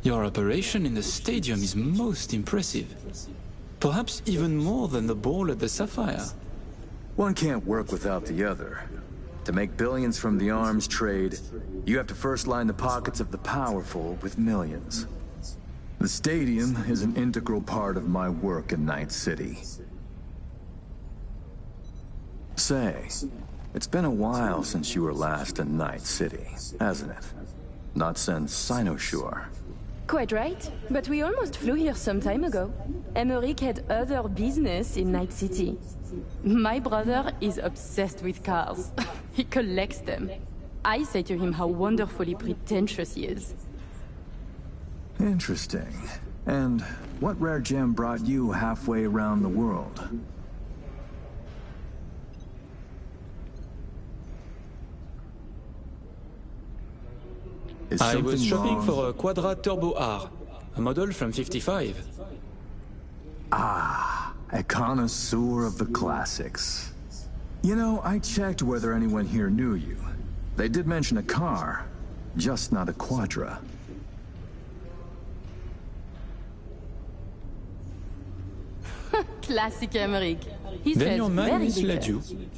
Your operation in the stadium is most impressive. Perhaps even more than the ball at the Sapphire. One can't work without the other. To make billions from the arms trade, you have to first line the pockets of the powerful with millions. The stadium is an integral part of my work in Night City. Say, it's been a while since you were last in Night City, hasn't it? Not since Sinosure. Quite right, but we almost flew here some time ago. Emmerich had other business in Night City. My brother is obsessed with cars. He collects them. I say to him how wonderfully pretentious he is. Interesting. And what rare gem brought you halfway around the world? I was shopping for a Quadra Turbo R, a model from '55. Ah, a connoisseur of the classics. You know, I checked whether anyone here knew you. They did mention a car, just not a Quadra. Classic Emmerich. He Then says your man very misled little. you.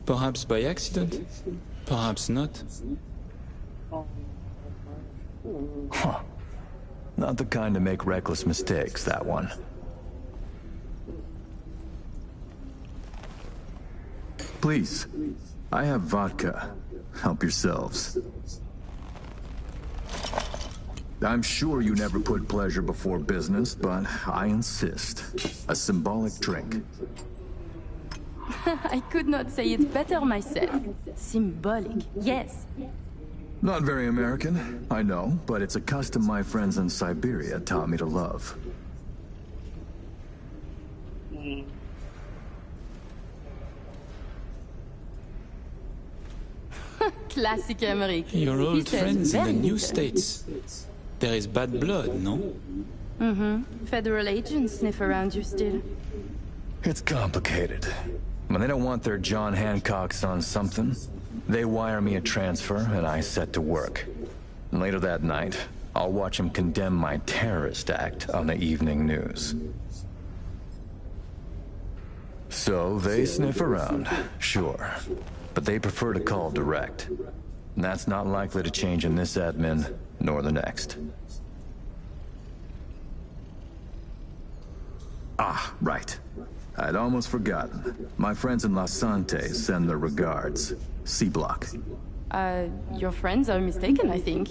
Perhaps by accident, perhaps not. Huh. Not the kind to make reckless mistakes, that one. Please, I have vodka. Help yourselves. I'm sure you never put pleasure before business, but I insist. A symbolic drink. I could not say it better myself. Symbolic, yes. Not very American, I know, but it's a custom my friends in Siberia taught me to love. Classic American. Your old friends in the new states. There is bad blood, no? Mm-hmm. Federal agents sniff around you still. It's complicated. When they don't want their John Hancocks on something, they wire me a transfer and I set to work. And later that night, I'll watch them condemn my terrorist act on the evening news. So they sniff around, sure. But they prefer to call direct. And that's not likely to change in this admin, nor the next. Ah, right. I'd almost forgotten. My friends in Los Santos send their regards. C-Block. Your friends are mistaken, I think.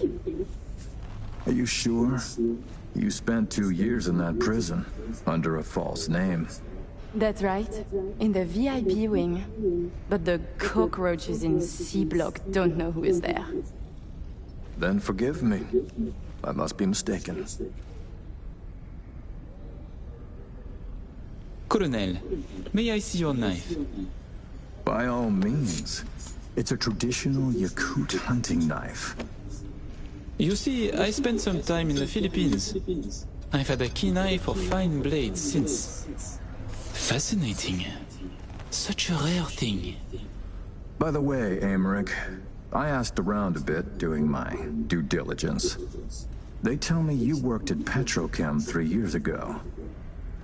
Are you sure? You spent 2 years in that prison, under a false name. That's right. In the VIP wing. But the cockroaches in C-Block don't know who is there. Then forgive me. I must be mistaken. Colonel, may I see your knife? By all means. It's a traditional Yakut hunting knife. You see, I spent some time in the Philippines. I've had a keen eye for fine blades since. Fascinating. Such a rare thing. By the way, Emmerich, I asked around a bit doing my due diligence. They tell me you worked at Petrochem 3 years ago.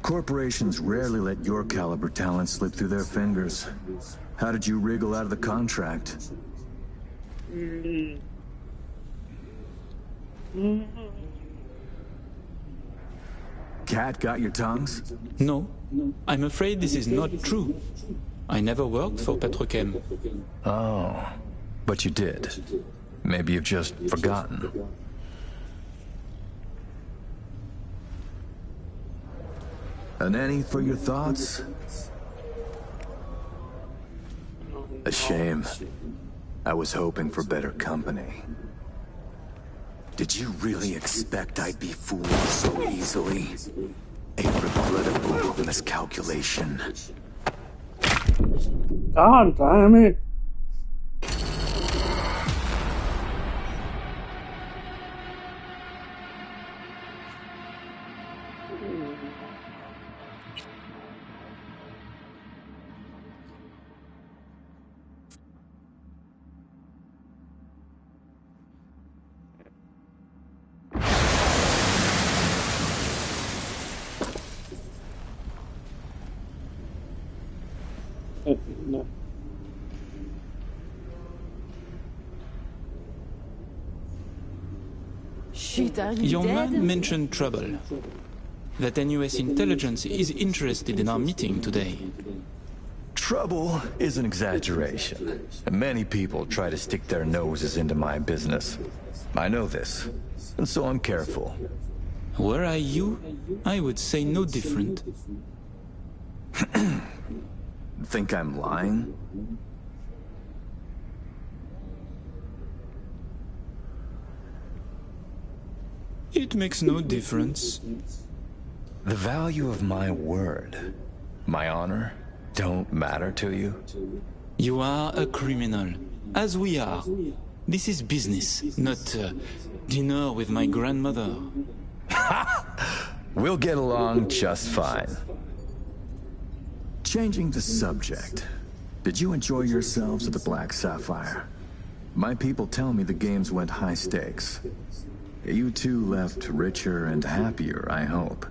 Corporations rarely let your caliber talent slip through their fingers. How did you wriggle out of the contract? Cat got your tongues? No, I'm afraid this is not true. I never worked for Petrochem. Oh, but you did. Maybe you've just forgotten. A nanny for your thoughts? A shame. I was hoping for better company. Did you really expect I'd be fooled so easily? A regrettable miscalculation. God damn it. No. Shit, are you Your dead? man mentioned trouble. That NUS intelligence is interested in our meeting today. Trouble is an exaggeration. Many people try to stick their noses into my business. I know this, and so I'm careful. Were I you, I would say no different. Think I'm lying? It makes no difference. The value of my word, my honor, don't matter to you? You are a criminal, as we are. This is business, not dinner with my grandmother. We'll get along just fine. Changing the subject. Did you enjoy yourselves at the Black Sapphire? My people tell me the games went high stakes. You two left richer and happier, I hope.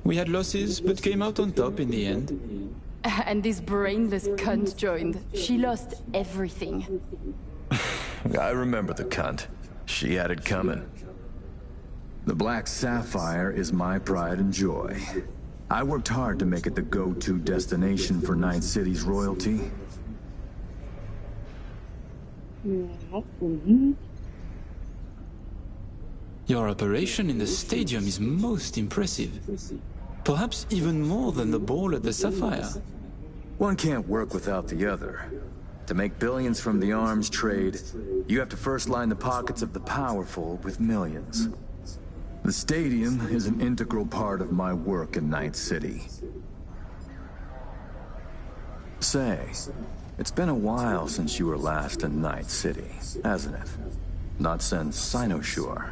We had losses, but came out on top in the end. And this brainless cunt joined. She lost everything. I remember the cunt. She had it coming. The Black Sapphire is my pride and joy. I worked hard to make it the go-to destination for Night City's royalty. Your operation in the stadium is most impressive. Perhaps even more than the ball at the Sapphire. One can't work without the other. To make billions from the arms trade, you have to first line the pockets of the powerful with millions. The stadium is an integral part of my work in Night City. Say, it's been a while since you were last in Night City, hasn't it? Not since Sinosure.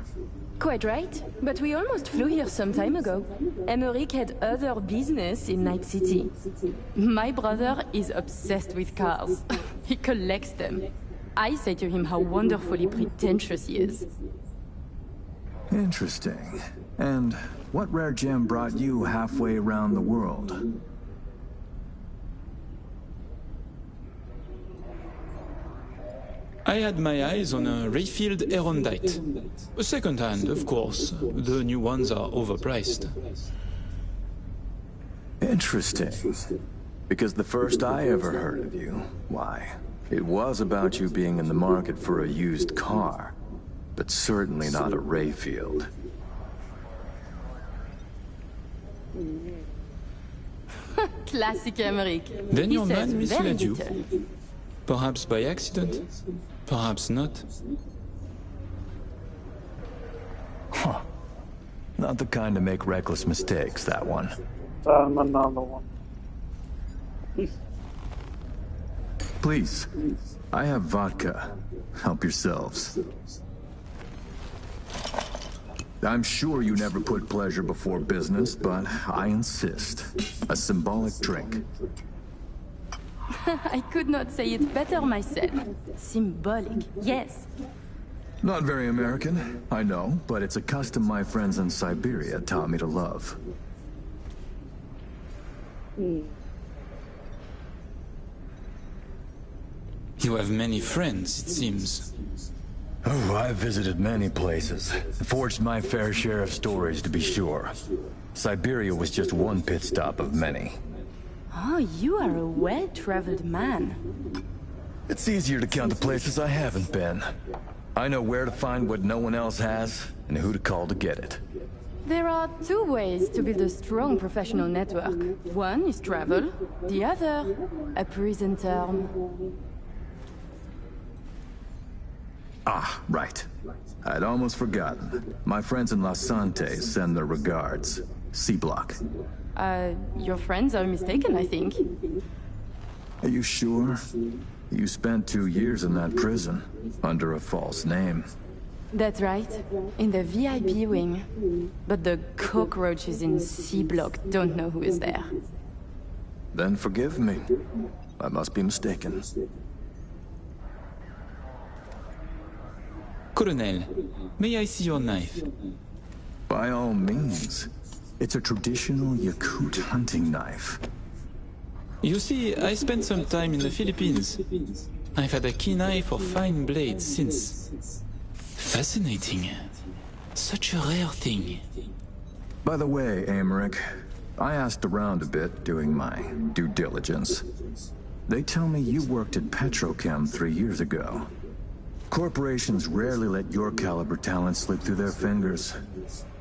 Quite right, but we almost flew here some time ago. Emmerich had other business in Night City. My brother is obsessed with cars. He collects them. I say to him how wonderfully pretentious he is. Interesting. And what rare gem brought you halfway around the world? I had my eyes on a refilled Erondite. A second hand, of course. The new ones are overpriced. Interesting. Because the first I ever heard of you, why, it was about you being in the market for a used car, but certainly not a Rayfield. Classic Emmerich. Then He your says man very misled you. little. Perhaps by accident, perhaps not. Huh. Not the kind to make reckless mistakes, that one. Another one. Please, I have vodka. Help yourselves. I'm sure you never put pleasure before business, but I insist. A symbolic drink. I could not say it better myself. Symbolic, yes. Not very American, I know, but it's a custom my friends in Siberia taught me to love. You have many friends, it seems. Oh, I've visited many places. Forged my fair share of stories, to be sure. Siberia was just one pit stop of many. Oh, you are a well-traveled man. It's easier to count the places I haven't been. I know where to find what no one else has, and who to call to get it. There are two ways to build a strong professional network. One is travel, the other, a prison term. Ah, right. I'd almost forgotten. My friends in Los Santos send their regards. C-Block. Your friends are mistaken, I think. Are you sure? You spent 2 years in that prison, under a false name. That's right, in the VIP wing. But the cockroaches in C-Block don't know who is there. Then forgive me. I must be mistaken. Colonel, may I see your knife? By all means. It's a traditional Yakut hunting knife. You see, I spent some time in the Philippines. I've had a keen eye for fine blades since. Fascinating. Such a rare thing. By the way, Emmerich, I asked around a bit doing my due diligence. They tell me you worked at Petrochem 3 years ago. Corporations rarely let your caliber talent slip through their fingers.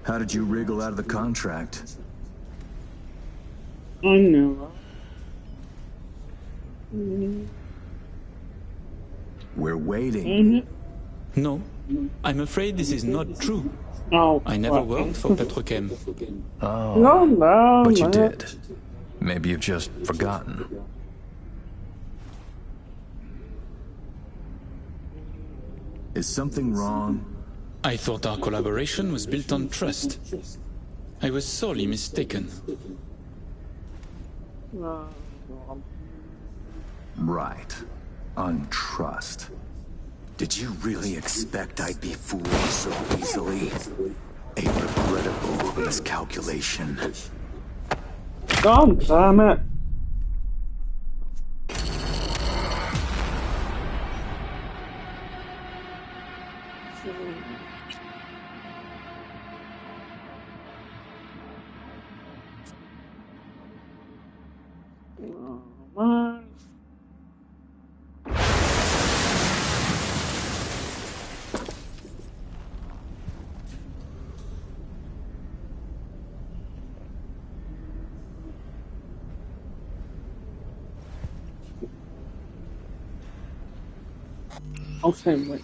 How did you wriggle out of the contract? I know. We're waiting. No, I'm afraid this is not true. Oh, I never worked for Petrochem. Oh, no, but you did. Maybe you've just forgotten. Is something wrong? I thought our collaboration was built on trust. I was sorely mistaken. Right. On trust. Did you really expect I'd be fooled so easily? A regrettable miscalculation. God damn it. Okay, wait.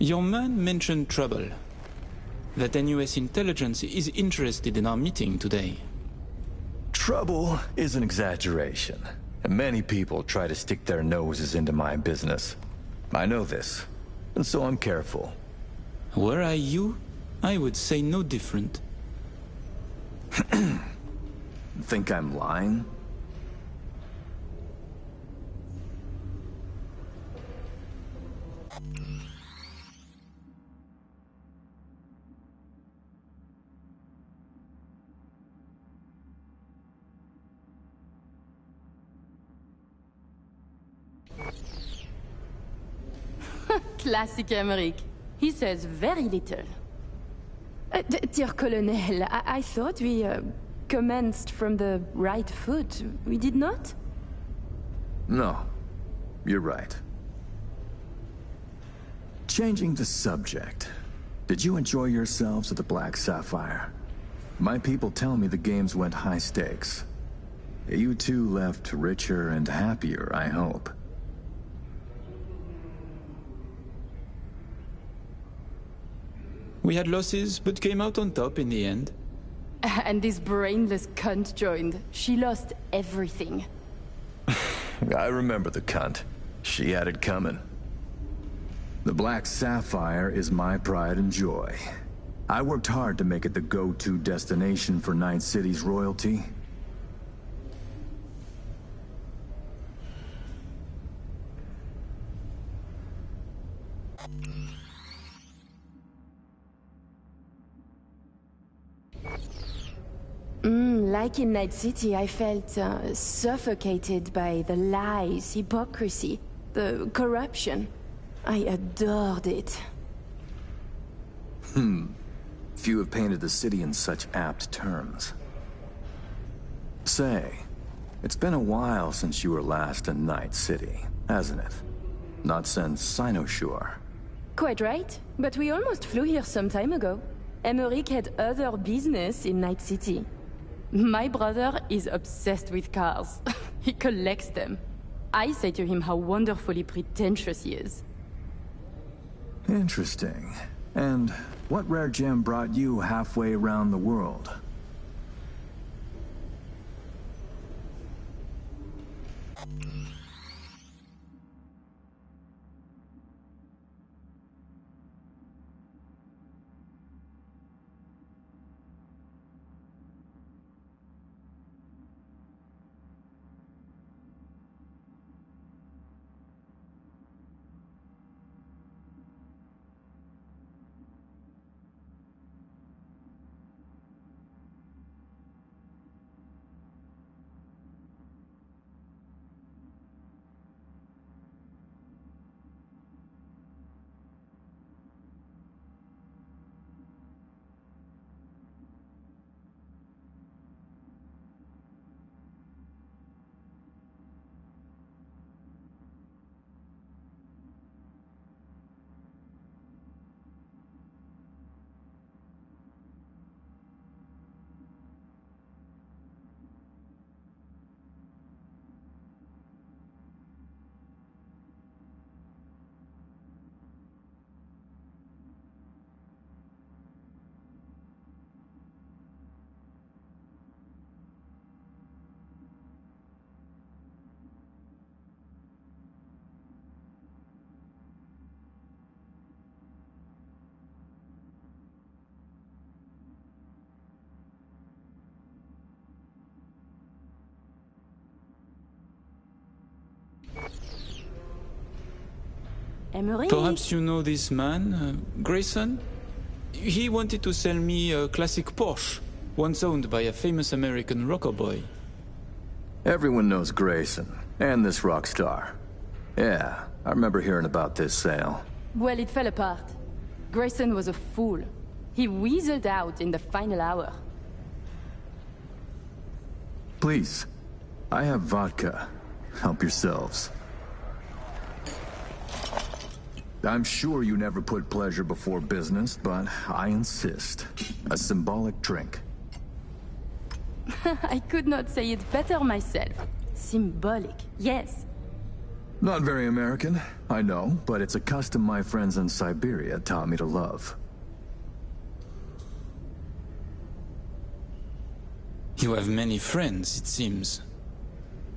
Your man mentioned trouble. That NUS intelligence is interested in our meeting today. Trouble is an exaggeration. And many people try to stick their noses into my business. I know this, and so I'm careful. Were I you, I would say no different. Think I'm lying? Classic Emmerich. He says very little. Dear Colonel, I thought we commenced from the right foot. We did not? No, you're right. Changing the subject. Did you enjoy yourselves at the Black Sapphire? My people tell me the games went high stakes. You two left richer and happier, I hope. We had losses, but came out on top in the end. And this brainless cunt joined. She lost everything. I remember the cunt. She had it coming. The Black Sapphire is my pride and joy. I worked hard to make it the go-to destination for Night City's royalty. Like in Night City, I felt suffocated by the lies, hypocrisy, the corruption. I adored it. Few have painted the city in such apt terms. Say, it's been a while since you were last in Night City, hasn't it? Not since Sinosure. Quite right, but we almost flew here some time ago. Emmerich had other business in Night City. My brother is obsessed with cars. He collects them. I say to him how wonderfully pretentious he is. Interesting. And what rare gem brought you halfway around the world? Emery? Perhaps you know this man, Grayson? He wanted to sell me a classic Porsche, once owned by a famous American rocker boy. Everyone knows Grayson, and this rock star. Yeah, I remember hearing about this sale. Well, it fell apart. Grayson was a fool. He weaseled out in the final hour. Please, I have vodka. Help yourselves. I'm sure you never put pleasure before business, but I insist. A symbolic drink. I could not say it better myself. Symbolic, yes. Not very American, I know, but it's a custom my friends in Siberia taught me to love. You have many friends, it seems.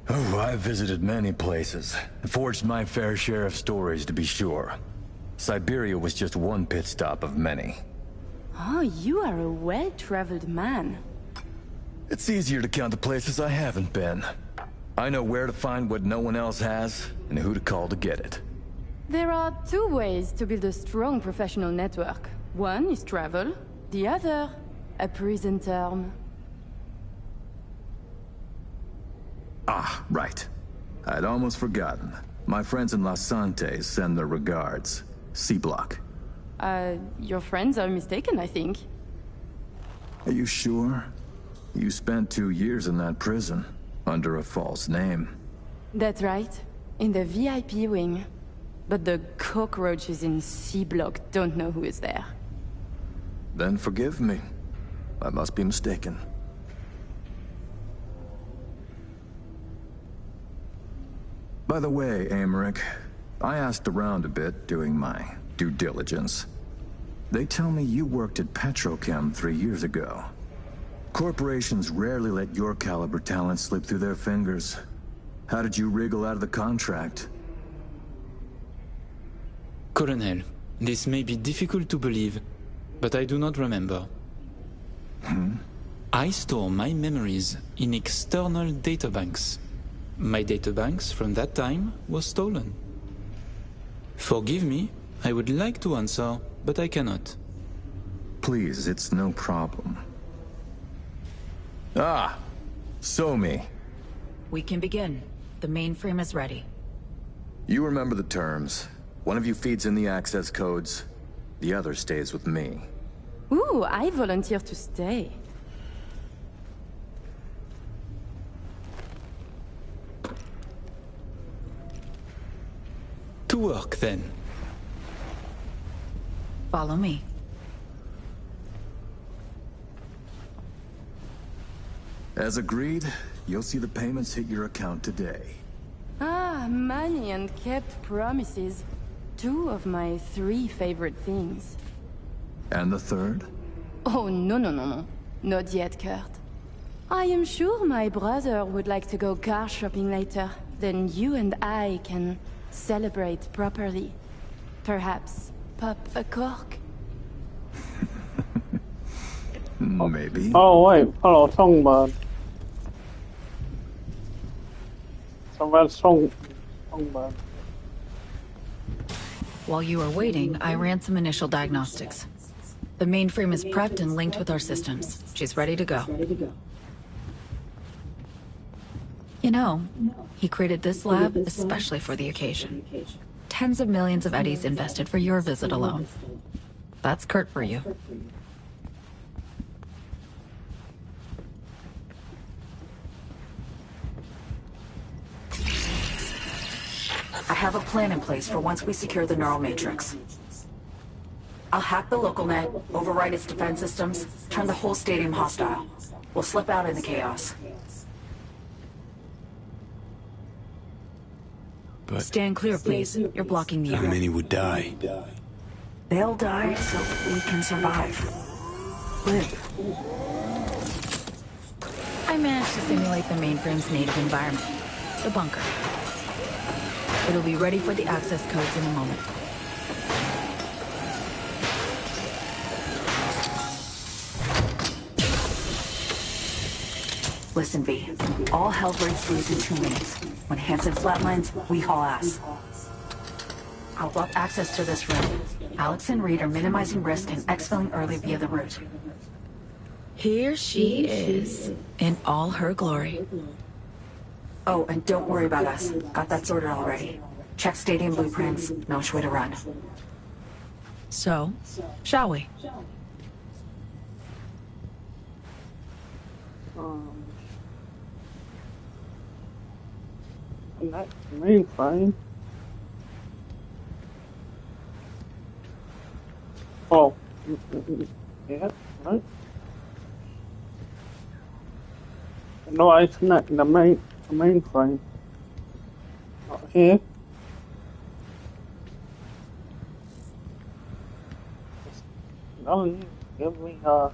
Oh, I've visited many places. Forged my fair share of stories, to be sure. Siberia was just one pit stop of many. Oh, you are a well-traveled man. It's easier to count the places I haven't been. I know where to find what no one else has, and who to call to get it. There are two ways to build a strong professional network. One is travel, the other, a prison term. Ah, right. I'd almost forgotten. My friends in Los Santos send their regards. C-Block. Your friends are mistaken, I think. Are you sure? You spent 2 years in that prison, under a false name. That's right. In the VIP wing. But the cockroaches in C-Block don't know who is there. Then forgive me. I must be mistaken. By the way, Emmerich, I asked around a bit doing my due diligence. They tell me you worked at Petrochem 3 years ago. Corporations rarely let your caliber talent slip through their fingers. How did you wriggle out of the contract? Colonel, this may be difficult to believe, but I do not remember. I store my memories in external databanks. My databanks from that time was stolen. Forgive me, I would like to answer, but I cannot. Please, it's no problem. Ah, Somi. We can begin. The mainframe is ready. You remember the terms. One of you feeds in the access codes, the other stays with me. Ooh, I volunteer to stay. To work, then. Follow me. As agreed, you'll see the payments hit your account today. Ah, money and kept promises. 2 of my 3 favorite things. And the third? Oh, no. Not yet, Kurt. I am sure my brother would like to go car shopping later. Then you and I can celebrate properly. Perhaps pop a cork? Maybe. Oh, wait. Hello, Songbird. Songbird. While you were waiting, I ran some initial diagnostics. The mainframe is prepped and linked with our systems. She's ready to go. You know, he created this lab especially for the occasion. Tens of millions of eddies invested for your visit alone. That's Kurt for you. I have a plan in place for once we secure the neural matrix. I'll hack the local net, override its defense systems, turn the whole stadium hostile. We'll slip out in the chaos. But stand clear, please. You're blocking the air. How many would die? They'll die so we can survive. Live. I managed to simulate the mainframe's native environment, the bunker. It'll be ready for the access codes in a moment. Listen, V. All hell breaks loose in 2 minutes. When Hansen flatlines, we haul ass. I'll block access to this room. Alex and Reed are minimizing risk and exfilling early via the route. Here she is, in all her glory. Oh, and don't worry about us. Got that sorted already. Check stadium blueprints, know which way to run. So, shall we? And that's the main thing. Oh, yeah, right. No, I connect the main frame. Not here. No, give me oh,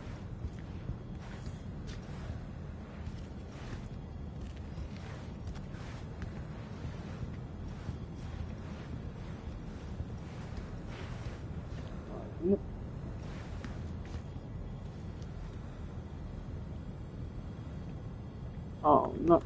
no.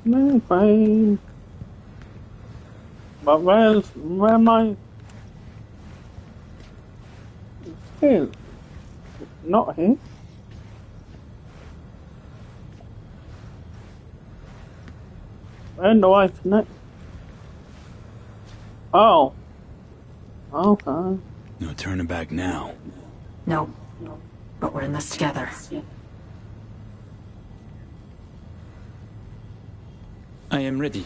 Main frame. But where am I? Here. Not here. Where do I connect? Oh. Okay. No turning back now. No. But we're in this together. I am ready.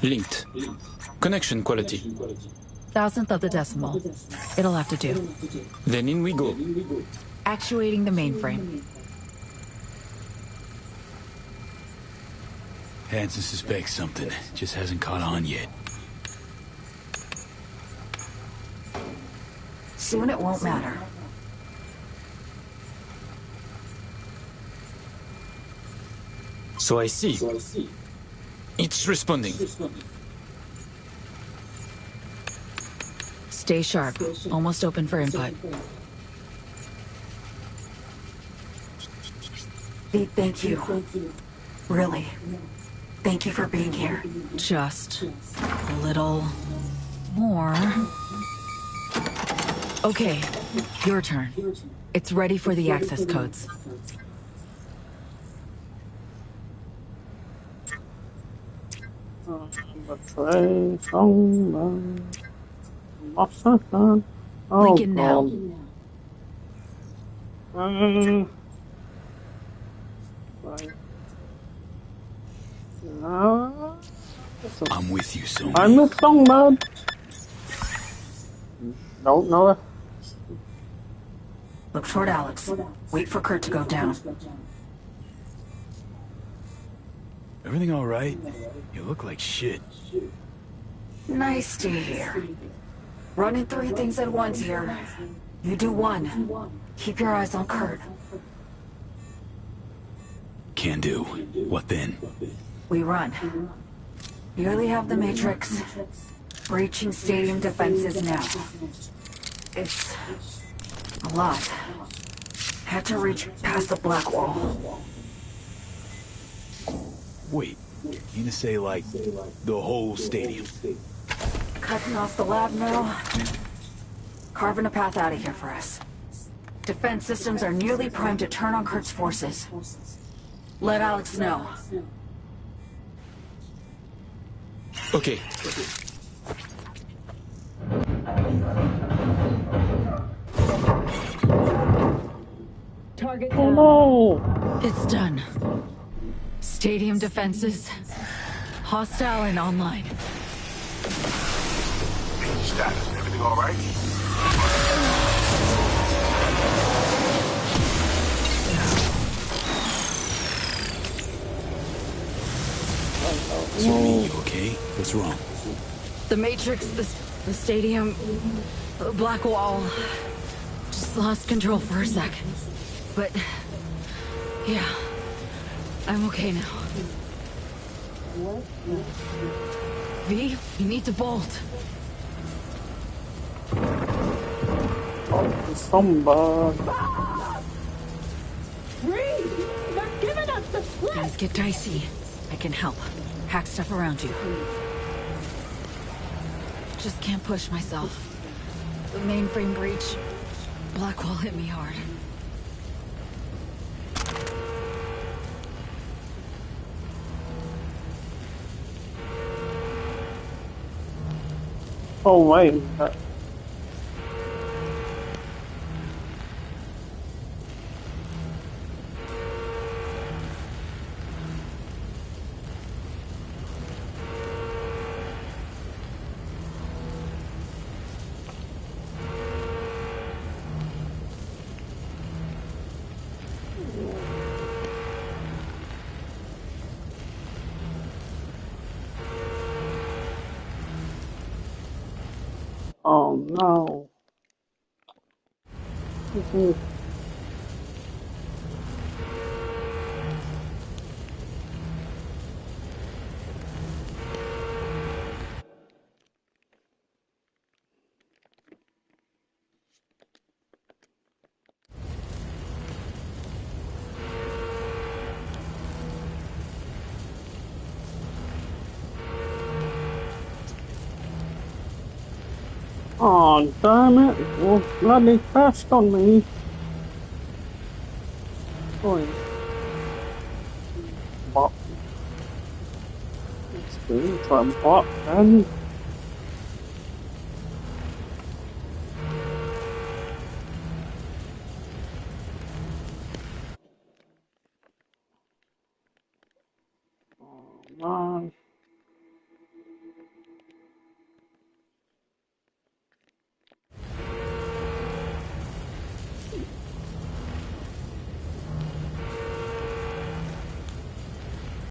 Linked. Connection quality. 1,000th of the decimal. It'll have to do. Then in we go. Actuating the mainframe. Hansen suspects something. Just hasn't caught on yet. Soon it won't matter. So I see. It's responding. Stay sharp. Almost open for input. Pete, thank you. Really. Thank you for being here. Just a little more. Okay, your turn. It's ready for the access codes. Lincoln now. I'm with you, so. I'm the songbird. Don't know it. Look toward Alex. Wait for Kurt to go down. Everything all right? You look like shit. Nice to hear. Running 3 things at once here. You do 1. Keep your eyes on Kurt. Can do. What then? We run. Nearly have the Matrix. Breaching stadium defenses now. It's a lot. Had to reach past the black wall. Wait, you mean to say, like, the whole stadium? Cutting off the lab now. Carving a path out of here for us. Defense systems are nearly primed to turn on Kurt's forces. Let Alex know. Okay. Target down. Oh no! It's done. Stadium defenses. Hostile and online. Status. Everything all right? Sumi, you okay? What's wrong? The Matrix, the stadium, the black wall. Just lost control for a sec. But, yeah, I'm okay now. V, you need to bolt. Somebody. Things get dicey. I can help. Hack stuff around you. Just can't push myself. The mainframe breach. Blackwall hit me hard. Oh wait. Oh no. Oh, damn it. Well, bloody crashed on me. Boy. Bot. It's good for a bot, then. Oh, man.